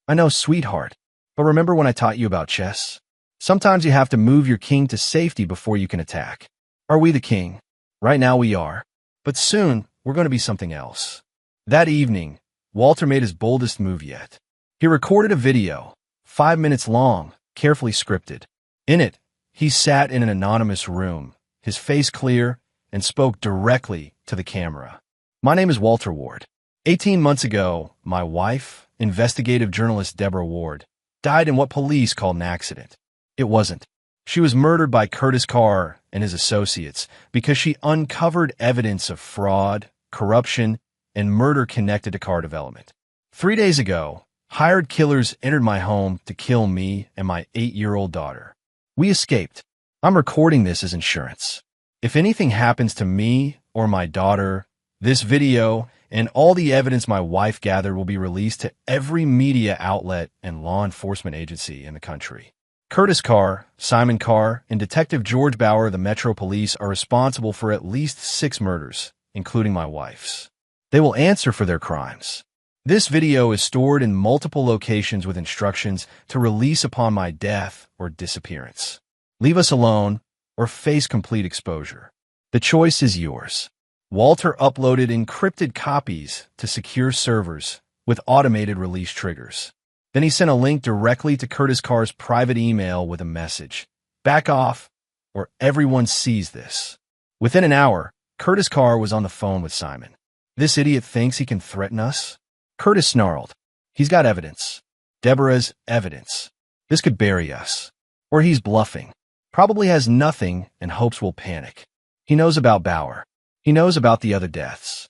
I know, sweetheart. But remember when I taught you about chess? Sometimes you have to move your king to safety before you can attack. Are we the king? Right now we are. But soon, we're going to be something else. That evening, Walter made his boldest move yet. He recorded a video, 5 minutes long, carefully scripted. In it, he sat in an anonymous room, his face clear, and spoke directly to the camera. My name is Walter Ward. 18 months ago, my wife, investigative journalist Deborah Ward, died in what police called an accident. It wasn't. She was murdered by Curtis Carr and his associates because she uncovered evidence of fraud, corruption, and murder connected to car development. 3 days ago, hired killers entered my home to kill me and my 8-year-old daughter. We escaped. I'm recording this as insurance. If anything happens to me or my daughter, this video and all the evidence my wife gathered will be released to every media outlet and law enforcement agency in the country. Curtis Carr, Simon Carr, and Detective George Bauer of the Metro Police are responsible for at least 6 murders, including my wife's. They will answer for their crimes. This video is stored in multiple locations with instructions to release upon my death or disappearance. Leave us alone or face complete exposure. The choice is yours. Walter uploaded encrypted copies to secure servers with automated release triggers. Then he sent a link directly to Curtis Carr's private email with a message. Back off, or everyone sees this. Within an hour, Curtis Carr was on the phone with Simon. This idiot thinks he can threaten us? Curtis snarled. He's got evidence. Deborah's evidence. This could bury us. Or he's bluffing. Probably has nothing and hopes we'll panic. He knows about Bauer. He knows about the other deaths.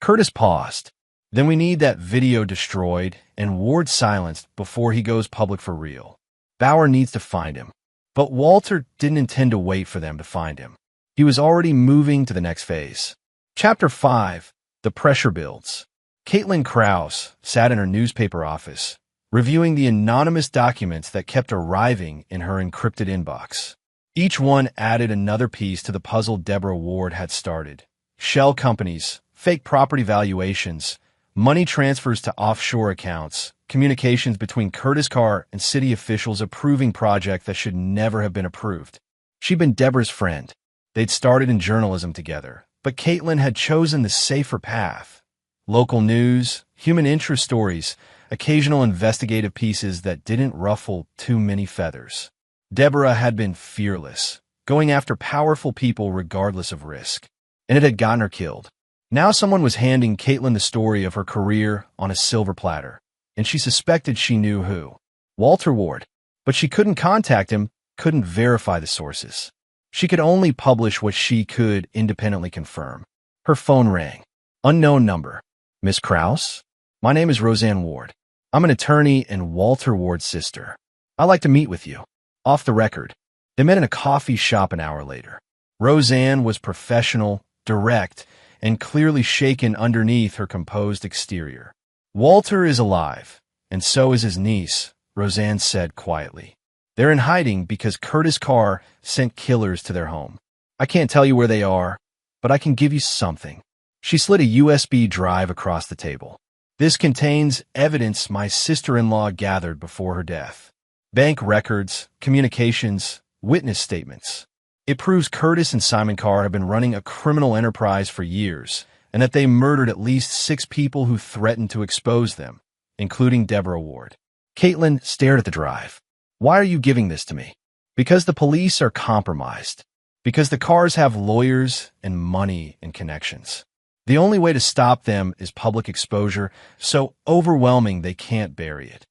Curtis paused. Then we need that video destroyed and Ward silenced before he goes public for real. Bauer needs to find him. But Walter didn't intend to wait for them to find him. He was already moving to the next phase. Chapter 5. The Pressure Builds. Caitlin Krause sat in her newspaper office, reviewing the anonymous documents that kept arriving in her encrypted inbox. Each one added another piece to the puzzle Deborah Ward had started. Shell companies, fake property valuations, money transfers to offshore accounts, communications between Curtis Carr and city officials approving projects that should never have been approved. She'd been Deborah's friend. They'd started in journalism together, but Caitlin had chosen the safer path. Local news, human interest stories, occasional investigative pieces that didn't ruffle too many feathers. Deborah had been fearless, going after powerful people regardless of risk, and it had gotten her killed. Now someone was handing Caitlin the story of her career on a silver platter, and she suspected she knew who. Walter Ward. But she couldn't contact him, couldn't verify the sources. She could only publish what she could independently confirm. Her phone rang. Unknown number. Miss Krause? My name is Roseanne Ward. I'm an attorney and Walter Ward's sister. I'd like to meet with you. Off the record. They met in a coffee shop an hour later. Roseanne was professional, direct, and clearly shaken underneath her composed exterior. Walter is alive, and so is his niece, Roseanne said quietly. They're in hiding because Curtis Carr sent killers to their home. I can't tell you where they are, but I can give you something. She slid a USB drive across the table. This contains evidence my sister-in-law gathered before her death. Bank records, communications, witness statements. It proves Curtis and Simon Carr have been running a criminal enterprise for years, and that they murdered at least 6 people who threatened to expose them, including Deborah Ward. Caitlin stared at the drive. Why are you giving this to me? Because the police are compromised. Because the Carrs have lawyers and money and connections. The only way to stop them is public exposure, so overwhelming they can't bury it.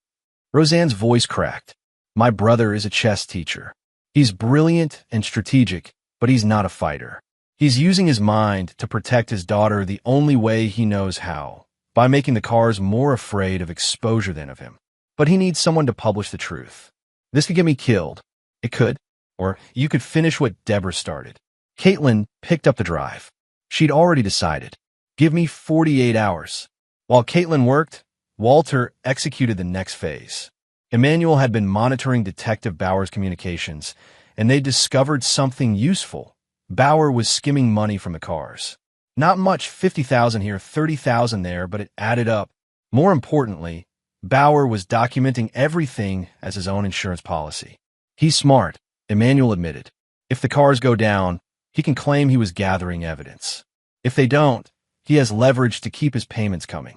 Roseanne's voice cracked. My brother is a chess teacher. He's brilliant and strategic, but he's not a fighter. He's using his mind to protect his daughter the only way he knows how, by making the Carrs more afraid of exposure than of him. But he needs someone to publish the truth. This could get me killed. It could. Or you could finish what Deborah started. Caitlin picked up the drive. She'd already decided. Give me 48 hours. While Caitlin worked, Walter executed the next phase. Emmanuel had been monitoring Detective Bauer's communications, and they discovered something useful. Bauer was skimming money from the Carrs. Not much, 50,000 here, 30,000 there, but it added up. More importantly, Bauer was documenting everything as his own insurance policy. He's smart, Emmanuel admitted. If the cars go down, he can claim he was gathering evidence. If they don't, he has leverage to keep his payments coming.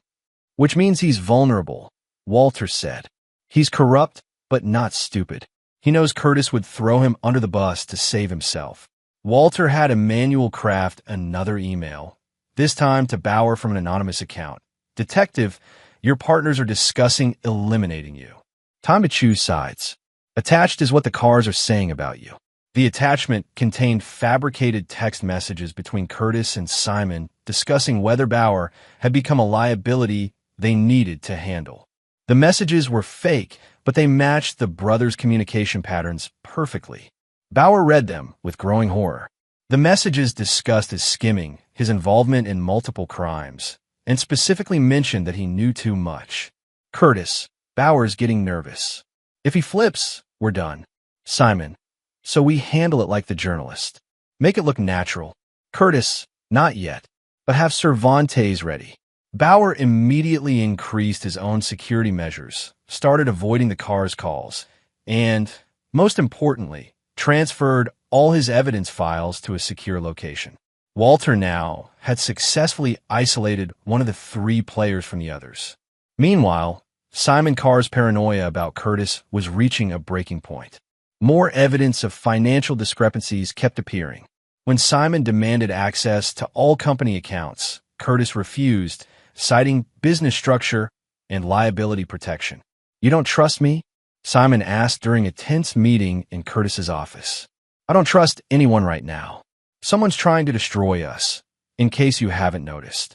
Which means he's vulnerable, Walter said. He's corrupt, but not stupid. He knows Curtis would throw him under the bus to save himself. Walter had Emmanuel craft another email, this time to Bauer from an anonymous account. Detective, your partners are discussing eliminating you. Time to choose sides. Attached is what the cars are saying about you. The attachment contained fabricated text messages between Curtis and Simon discussing whether Bauer had become a liability they needed to handle. The messages were fake, but they matched the brothers' communication patterns perfectly. Bauer read them with growing horror. The messages discussed his skimming, his involvement in multiple crimes, and specifically mentioned that he knew too much. Curtis, Bauer's getting nervous. If he flips, we're done. Simon, so we handle it like the journalist. Make it look natural. Curtis, not yet, but have Cervantes ready. Bauer immediately increased his own security measures, started avoiding the car's calls, and, most importantly, transferred all his evidence files to a secure location. Walter now had successfully isolated one of the three players from the others. Meanwhile, Simon Carr's paranoia about Curtis was reaching a breaking point. More evidence of financial discrepancies kept appearing. When Simon demanded access to all company accounts, Curtis refused, citing business structure and liability protection. You don't trust me? Simon asked during a tense meeting in Curtis's office. I don't trust anyone right now. Someone's trying to destroy us, in case you haven't noticed.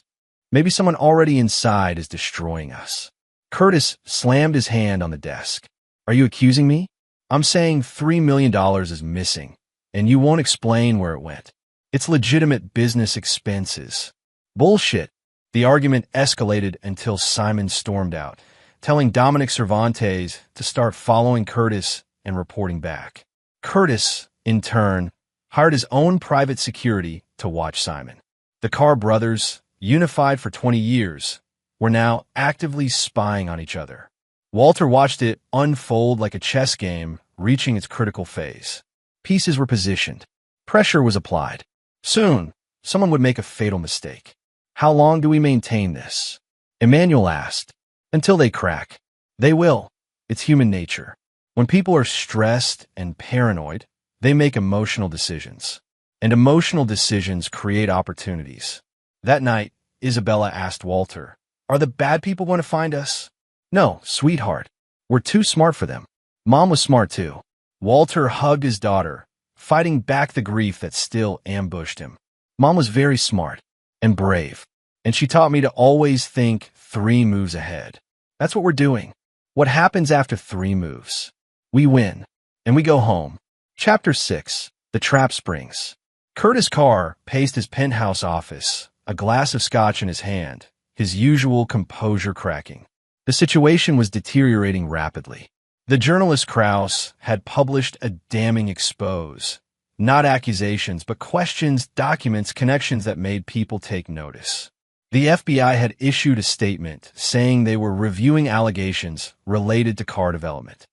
Maybe someone already inside is destroying us. Curtis slammed his hand on the desk. Are you accusing me? I'm saying $3 million is missing, and you won't explain where it went. It's legitimate business expenses. Bullshit. The argument escalated until Simon stormed out, telling Dominic Cervantes to start following Curtis and reporting back. Curtis, in turn, hired his own private security to watch Simon. The Carr brothers, unified for 20 years, were now actively spying on each other. Walter watched it unfold like a chess game reaching its critical phase. Pieces were positioned. Pressure was applied. Soon, someone would make a fatal mistake. How long do we maintain this? Emmanuel asked. Until they crack. They will. It's human nature. When people are stressed and paranoid, they make emotional decisions. And emotional decisions create opportunities. That night, Isabella asked Walter, are the bad people going to find us? No, sweetheart. We're too smart for them. Mom was smart too. Walter hugged his daughter, fighting back the grief that still ambushed him. Mom was very smart and brave, and she taught me to always think 3 moves ahead. That's what we're doing. What happens after 3 moves? We win, and we go home. Chapter 6. The Trap Springs. Curtis Carr paced his penthouse office, a glass of scotch in his hand, his usual composure cracking. The situation was deteriorating rapidly. The journalist Krauss had published a damning expose. Not accusations, but questions, documents, connections that made people take notice. The FBI had issued a statement saying they were reviewing allegations related to car development.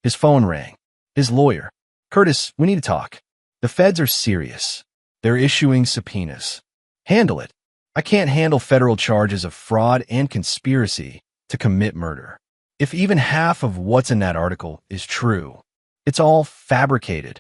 His phone rang. His lawyer. Curtis, we need to talk. The feds are serious. They're issuing subpoenas. Handle it. I can't handle federal charges of fraud and conspiracy to commit murder. If even half of what's in that article is true, it's all fabricated.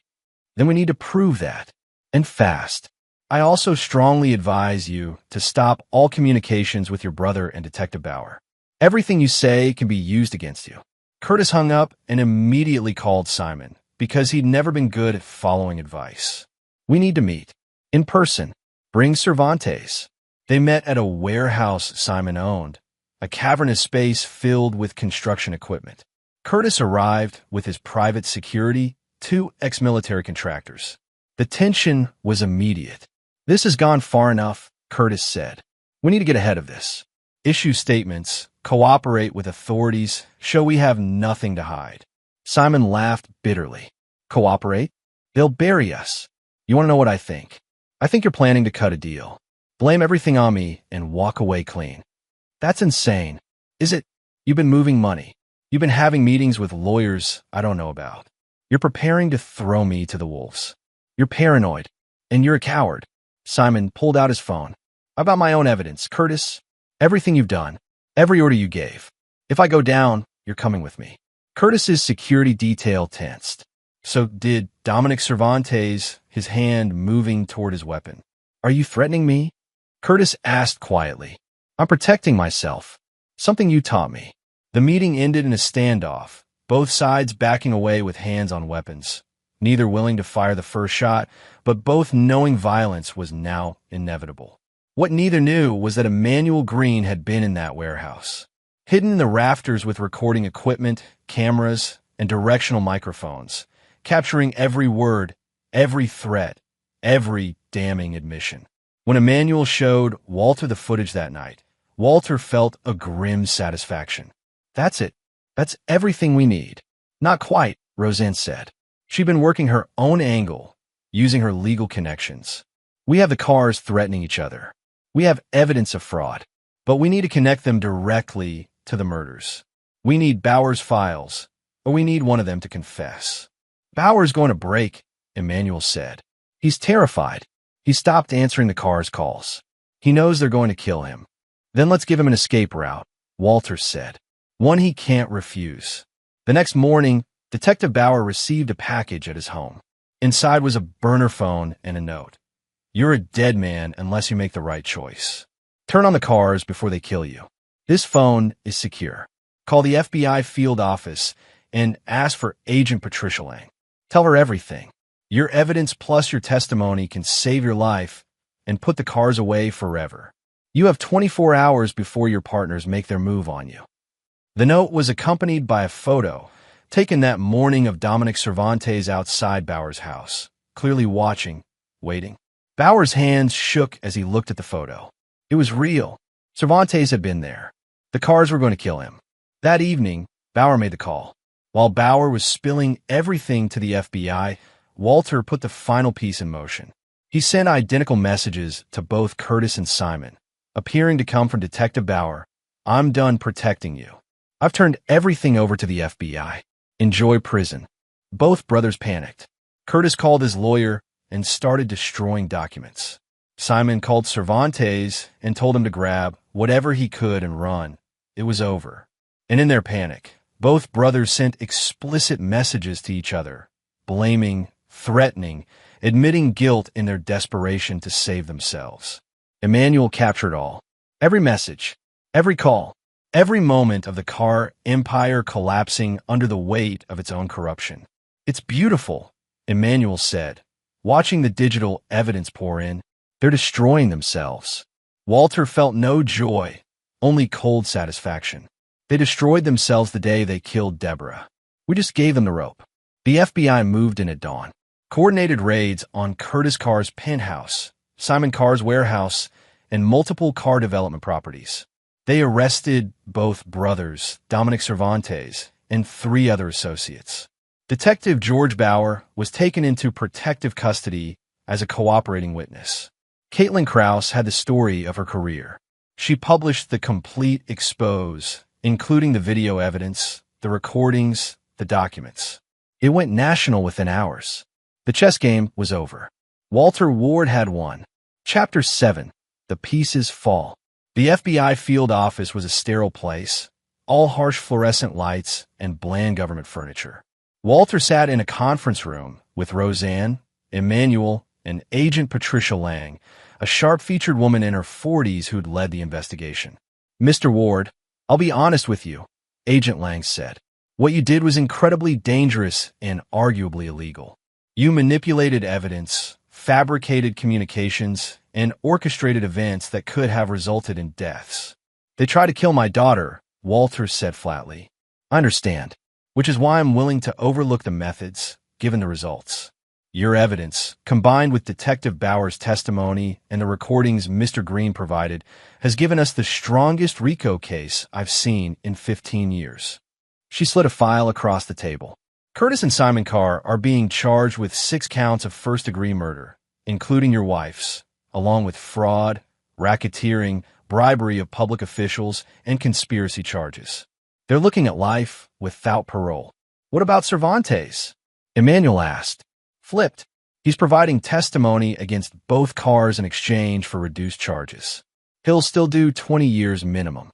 Then we need to prove that. And fast. I also strongly advise you to stop all communications with your brother and Detective Bauer. Everything you say can be used against you. Curtis hung up and immediately called Simon because he'd never been good at following advice. We need to meet. In person. Bring Cervantes. They met at a warehouse Simon owned, a cavernous space filled with construction equipment. Curtis arrived with his private security, 2 ex-military contractors. The tension was immediate. This has gone far enough, Curtis said. We need to get ahead of this. Issue statements, cooperate with authorities, show we have nothing to hide. Simon laughed bitterly. Cooperate? They'll bury us. You want to know what I think? I think you're planning to cut a deal. Blame everything on me and walk away clean. That's insane. Is it? You've been moving money. You've been having meetings with lawyers I don't know about. You're preparing to throw me to the wolves. You're paranoid. And you're a coward. Simon pulled out his phone. I've got my own evidence, Curtis. Everything you've done. Every order you gave. If I go down, you're coming with me. Curtis's security detail tensed. So did Dominic Cervantes, his hand moving toward his weapon. Are you threatening me? Curtis asked quietly. I'm protecting myself. Something you taught me. The meeting ended in a standoff, both sides backing away with hands on weapons, neither willing to fire the first shot, but both knowing violence was now inevitable. What neither knew was that Emmanuel Green had been in that warehouse, hidden in the rafters with recording equipment, cameras, and directional microphones, capturing every word, every threat, every damning admission. When Emmanuel showed Walter the footage that night, Walter felt a grim satisfaction. That's it. That's everything we need. Not quite, Roseanne said. She'd been working her own angle, using her legal connections. We have the cars threatening each other. We have evidence of fraud, but we need to connect them directly to the murders. We need Bauer's files, or we need one of them to confess. Bauer's going to break, Emmanuel said. He's terrified. He stopped answering the car's calls. He knows they're going to kill him. Then let's give him an escape route, Walter said. One he can't refuse. The next morning, Detective Bauer received a package at his home. Inside was a burner phone and a note. You're a dead man unless you make the right choice. Turn on the cars before they kill you. This phone is secure. Call the FBI field office and ask for Agent Patricia Lang. Tell her everything. Your evidence plus your testimony can save your life and put the cars away forever. You have 24 hours before your partners make their move on you. The note was accompanied by a photo taken that morning of Dominic Cervantes outside Bauer's house, clearly watching, waiting. Bauer's hands shook as he looked at the photo. It was real. Cervantes had been there. The cars were going to kill him. That evening, Bauer made the call. While Bauer was spilling everything to the FBI, Walter put the final piece in motion. He sent identical messages to both Curtis and Simon, appearing to come from Detective Bauer. I'm done protecting you. I've turned everything over to the FBI. Enjoy prison. Both brothers panicked. Curtis called his lawyer and started destroying documents. Simon called Cervantes and told him to grab whatever he could and run. It was over. And in their panic, both brothers sent explicit messages to each other, blaming, threatening, admitting guilt in their desperation to save themselves. Emmanuel captured all. Every message, every call, every moment of the car empire collapsing under the weight of its own corruption. It's beautiful, Emmanuel said. Watching the digital evidence pour in, they're destroying themselves. Walter felt no joy, only cold satisfaction. They destroyed themselves the day they killed Deborah. We just gave them the rope. The FBI moved in at dawn. Coordinated raids on Curtis Carr's penthouse, Simon Carr's warehouse, and multiple car development properties. They arrested both brothers, Dominic Cervantes, and 3 other associates. Detective George Bauer was taken into protective custody as a cooperating witness. Caitlin Krause had the story of her career. She published the complete expose, including the video evidence, the recordings, the documents. It went national within hours. The chess game was over. Walter Ward had won. Chapter 7. The Pieces Fall. The FBI field office was a sterile place, all harsh fluorescent lights and bland government furniture. Walter sat in a conference room with Roseanne, Emmanuel, and Agent Patricia Lang, a sharp-featured woman in her 40s who'd led the investigation. Mr. Ward, I'll be honest with you, Agent Lang said. What you did was incredibly dangerous and arguably illegal. You manipulated evidence, fabricated communications, and orchestrated events that could have resulted in deaths. They tried to kill my daughter, Walter said flatly. I understand, which is why I'm willing to overlook the methods, given the results. Your evidence, combined with Detective Bauer's testimony and the recordings Mr. Green provided, has given us the strongest RICO case I've seen in 15 years. She slid a file across the table. Curtis and Simon Carr are being charged with 6 counts of first-degree murder, including your wife's, along with fraud, racketeering, bribery of public officials, and conspiracy charges. They're looking at life without parole. What about Cervantes? Emmanuel asked. Flipped. He's providing testimony against both cars in exchange for reduced charges. He'll still do 20 years minimum.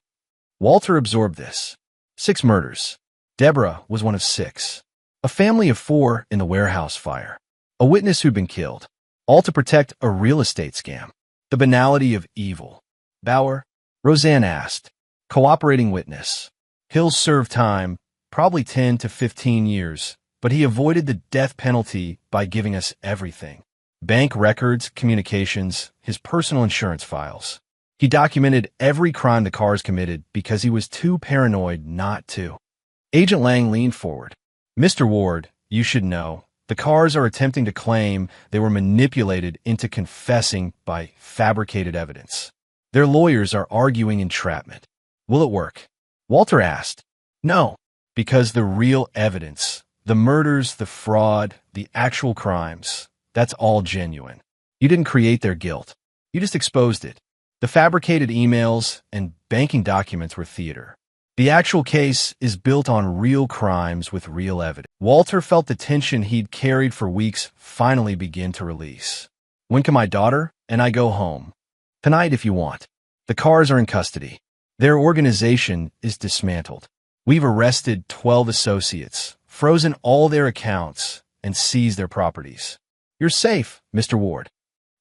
Walter absorbed this. 6 murders. Deborah was one of 6. A family of 4 in the warehouse fire. A witness who'd been killed. All to protect a real estate scam. The banality of evil. Bauer? Roseanne asked. Cooperating witness. He'll serve time, probably 10 to 15 years, but he avoided the death penalty by giving us everything. Bank records, communications, his personal insurance files. He documented every crime the cars committed because he was too paranoid not to. Agent Lang leaned forward. Mr. Ward, you should know, the cars are attempting to claim they were manipulated into confessing by fabricated evidence. Their lawyers are arguing entrapment. Will it work? Walter asked. No, because the real evidence, the murders, the fraud, the actual crimes, that's all genuine. You didn't create their guilt. You just exposed it. The fabricated emails and banking documents were theater. The actual case is built on real crimes with real evidence. Walter felt the tension he'd carried for weeks finally begin to release. When can my daughter and I go home? Tonight if you want. The cars are in custody. Their organization is dismantled. We've arrested 12 associates, frozen all their accounts, and seized their properties. You're safe, Mr. Ward.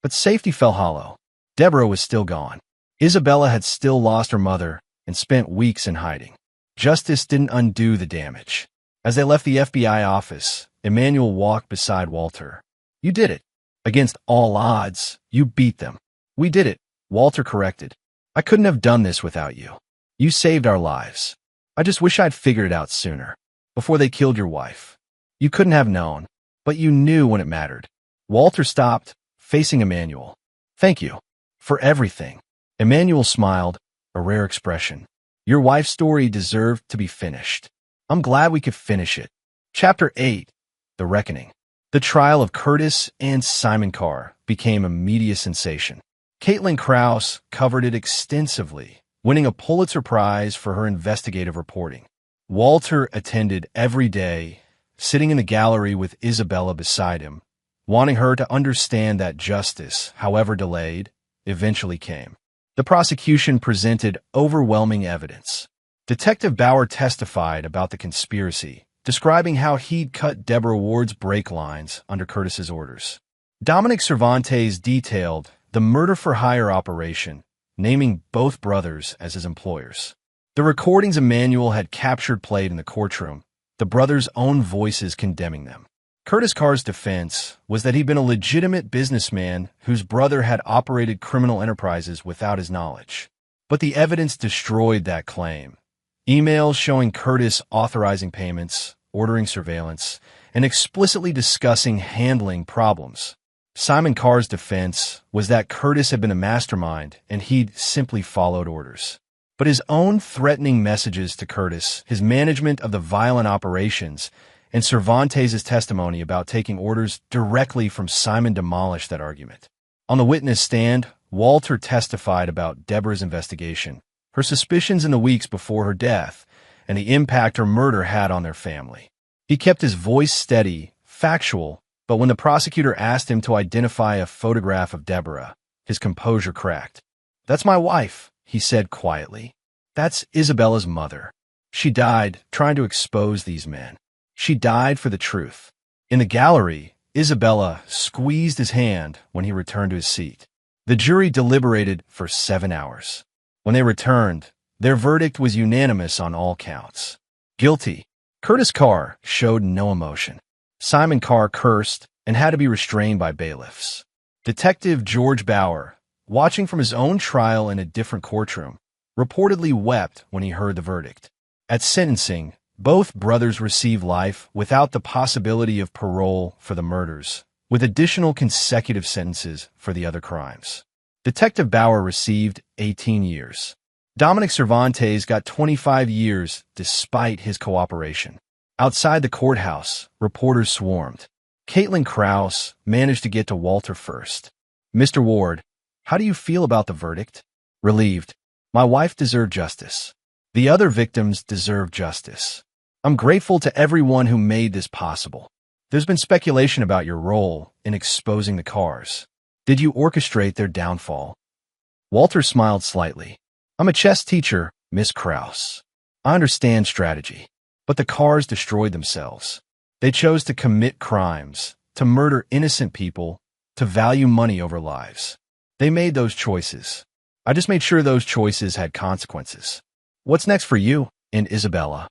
But safety fell hollow. Deborah was still gone. Isabella had still lost her mother and spent weeks in hiding. Justice didn't undo the damage. As they left the FBI office, Emmanuel walked beside Walter. You did it. Against all odds, you beat them. We did it, Walter corrected. I couldn't have done this without you. You saved our lives. I just wish I'd figured it out sooner, before they killed your wife. You couldn't have known, but you knew when it mattered. Walter stopped, facing Emmanuel. Thank you. For everything. Emmanuel smiled, a rare expression. Your wife's story deserved to be finished. I'm glad we could finish it. Chapter 8. The Reckoning. The trial of Curtis and Simon Carr became a media sensation. Caitlin Krause covered it extensively, winning a Pulitzer Prize for her investigative reporting. Walter attended every day, sitting in the gallery with Isabella beside him, wanting her to understand that justice, however delayed, eventually came. The prosecution presented overwhelming evidence. Detective Bauer testified about the conspiracy, describing how he'd cut Deborah Ward's brake lines under Curtis's orders. Dominic Cervantes detailed the murder-for-hire operation, naming both brothers as his employers. The recordings Emmanuel had captured played in the courtroom, the brothers' own voices condemning them. Curtis Carr's defense was that he'd been a legitimate businessman whose brother had operated criminal enterprises without his knowledge. But the evidence destroyed that claim. Emails showing Curtis authorizing payments, ordering surveillance, and explicitly discussing handling problems. Simon Carr's defense was that Curtis had been a mastermind and he'd simply followed orders. But his own threatening messages to Curtis, his management of the violent operations, and Cervantes' testimony about taking orders directly from Simon demolished that argument. On the witness stand, Walter testified about Deborah's investigation, her suspicions in the weeks before her death, and the impact her murder had on their family. He kept his voice steady, factual, but when the prosecutor asked him to identify a photograph of Deborah, his composure cracked. "That's my wife," he said quietly. "That's Isabella's mother. She died trying to expose these men. She died for the truth." In the gallery, Isabella squeezed his hand when he returned to his seat. The jury deliberated for 7 hours. When they returned, their verdict was unanimous on all counts. Guilty. Curtis Carr showed no emotion. Simon Carr cursed and had to be restrained by bailiffs. Detective George Bauer, watching from his own trial in a different courtroom, reportedly wept when he heard the verdict. At sentencing, both brothers received life without the possibility of parole for the murders, with additional consecutive sentences for the other crimes. Detective Bauer received 18 years. Dominic Cervantes got 25 years despite his cooperation. Outside the courthouse, reporters swarmed. Caitlin Krause managed to get to Walter first. "Mr. Ward, how do you feel about the verdict?" "Relieved. My wife deserved justice. The other victims deserve justice. I'm grateful to everyone who made this possible. There's been speculation about your role in exposing the cars. Did you orchestrate their downfall? Walter smiled slightly. I'm a chess teacher, Miss Krause. I understand strategy. But the cars destroyed themselves. They chose to commit crimes, to murder innocent people, to value money over lives. They made those choices. I just made sure those choices had consequences. What's next for you and Isabella?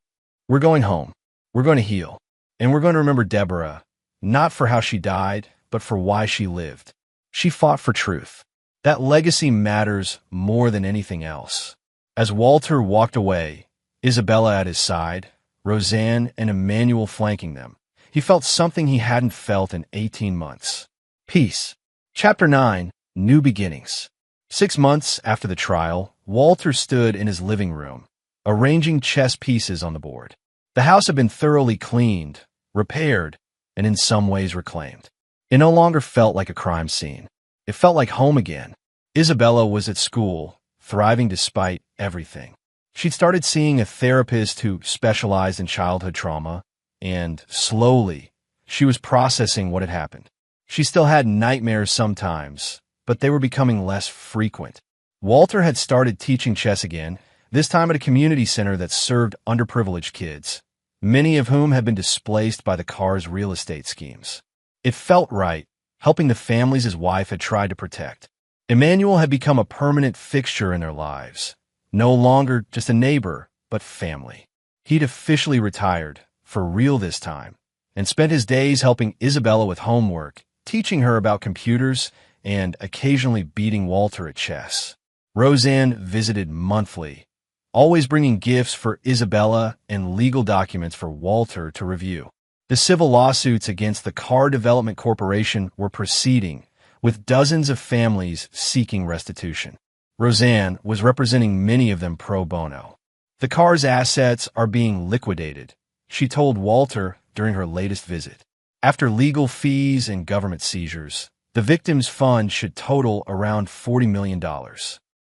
We're going home. We're going to heal. And we're going to remember Deborah, not for how she died, but for why she lived. She fought for truth. That legacy matters more than anything else. As Walter walked away, Isabella at his side, Roseanne and Emmanuel flanking them, he felt something he hadn't felt in 18 months. Peace. Chapter 9, New Beginnings. 6 months after the trial, Walter stood in his living room, arranging chess pieces on the board. The house had been thoroughly cleaned, repaired, and in some ways reclaimed. It no longer felt like a crime scene. It felt like home again. Isabella was at school, thriving despite everything. She'd started seeing a therapist who specialized in childhood trauma, and slowly, she was processing what had happened. She still had nightmares sometimes, but they were becoming less frequent. Walter had started teaching chess again, this time at a community center that served underprivileged kids, many of whom had been displaced by the car's real estate schemes. It felt right, helping the families his wife had tried to protect. Emmanuel had become a permanent fixture in their lives, no longer just a neighbor, but family. He'd officially retired, for real this time, and spent his days helping Isabella with homework, teaching her about computers, and occasionally beating Walter at chess. Roseanne visited monthly, always bringing gifts for Isabella and legal documents for Walter to review. The civil lawsuits against the Car Development Corporation were proceeding, with dozens of families seeking restitution. Roseanne was representing many of them pro bono. The car's assets are being liquidated, she told Walter during her latest visit. After legal fees and government seizures, the victims' fund should total around $40 million.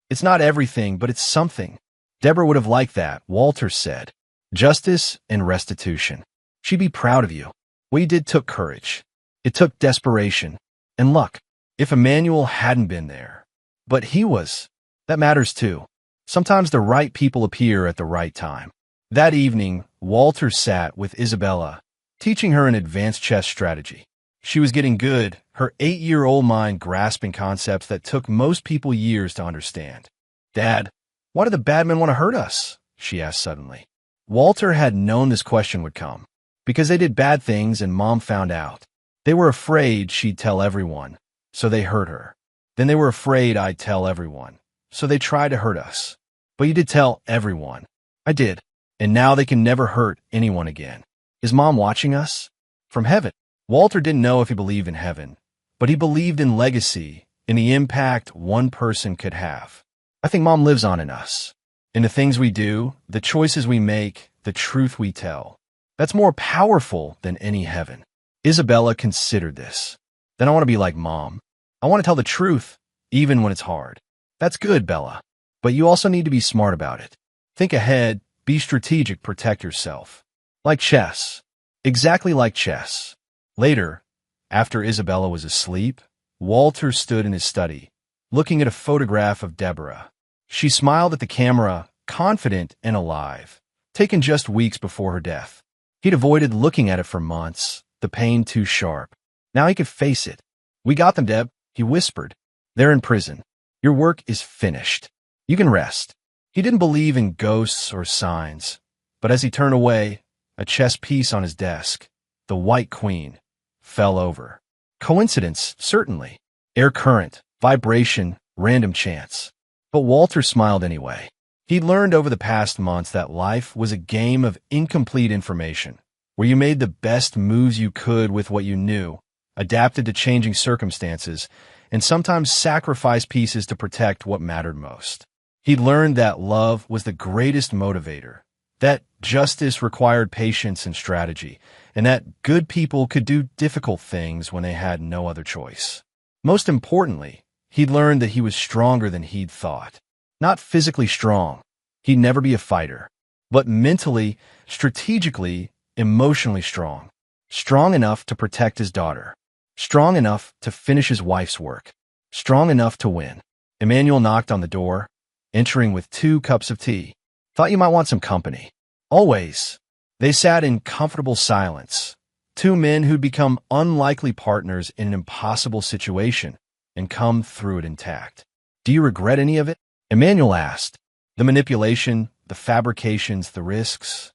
It's not everything, but it's something. Deborah would have liked that, Walter said. Justice and restitution. She'd be proud of you. What you did took courage. It took desperation and luck. If Emmanuel hadn't been there. But he was. That matters too. Sometimes the right people appear at the right time. That evening, Walter sat with Isabella, teaching her an advanced chess strategy. She was getting good, her 8-year-old mind grasping concepts that took most people years to understand. Dad, why do the bad men want to hurt us? She asked suddenly. Walter had known this question would come. Because they did bad things and Mom found out. They were afraid she'd tell everyone, so they hurt her. Then they were afraid I'd tell everyone, so they tried to hurt us. But you did tell everyone. I did. And now they can never hurt anyone again. Is Mom watching us? From heaven. Walter didn't know if he believed in heaven, but he believed in legacy, in the impact one person could have. I think Mom lives on in us. In the things we do, the choices we make, the truth we tell. That's more powerful than any heaven. Isabella considered this. Then I want to be like Mom. I want to tell the truth, even when it's hard. That's good, Bella. But you also need to be smart about it. Think ahead, be strategic, protect yourself. Like chess. Exactly like chess. Later, after Isabella was asleep, Walter stood in his study, looking at a photograph of Deborah. She smiled at the camera, confident and alive, taken just weeks before her death. He'd avoided looking at it for months, the pain too sharp. Now he could face it. We got them, Deb, he whispered. They're in prison. Your work is finished. You can rest. He didn't believe in ghosts or signs, but as he turned away, a chess piece on his desk, the White Queen, fell over. Coincidence, certainly. Air current, vibration, random chance. But Walter smiled anyway. He'd learned over the past months that life was a game of incomplete information, where you made the best moves you could with what you knew, adapted to changing circumstances, and sometimes sacrificed pieces to protect what mattered most. He'd learned that love was the greatest motivator, that justice required patience and strategy, and that good people could do difficult things when they had no other choice. Most importantly, he'd learned that he was stronger than he'd thought. Not physically strong. He'd never be a fighter. But mentally, strategically, emotionally strong. Strong enough to protect his daughter. Strong enough to finish his wife's work. Strong enough to win. Emmanuel knocked on the door, entering with 2 cups of tea. Thought you might want some company. Always. They sat in comfortable silence. 2 men who'd become unlikely partners in an impossible situation and come through it intact. Do you regret any of it? Emmanuel asked. The manipulation, the fabrications, the risks.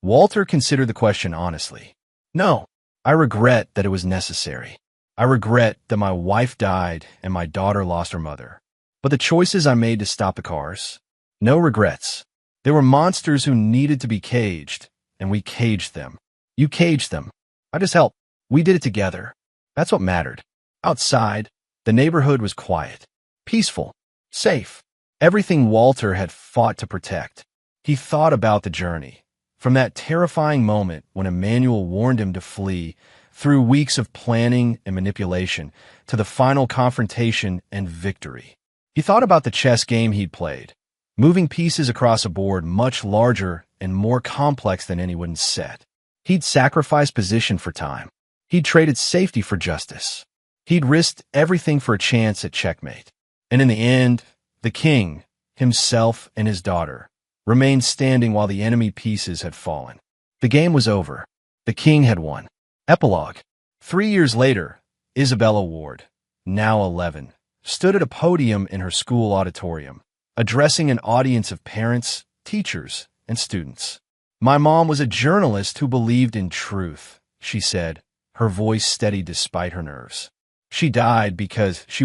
Walter considered the question honestly. No, I regret that it was necessary. I regret that my wife died and my daughter lost her mother. But the choices I made to stop the cars? No regrets. They were monsters who needed to be caged, and we caged them. You caged them. I just helped. We did it together. That's what mattered. Outside, the neighborhood was quiet, peaceful, safe. Everything Walter had fought to protect. He thought about the journey, from that terrifying moment when Emmanuel warned him to flee, through weeks of planning and manipulation, to the final confrontation and victory. He thought about the chess game he'd played, moving pieces across a board much larger and more complex than anyone's set. He'd sacrificed position for time. He'd traded safety for justice. He'd risked everything for a chance at checkmate. And in the end, the king, himself and his daughter, remained standing while the enemy pieces had fallen. The game was over. The king had won. Epilogue. 3 years later, Isabella Ward, now 11, stood at a podium in her school auditorium, addressing an audience of parents, teachers, and students. My mom was a journalist who believed in truth, she said, her voice steady despite her nerves. She died because she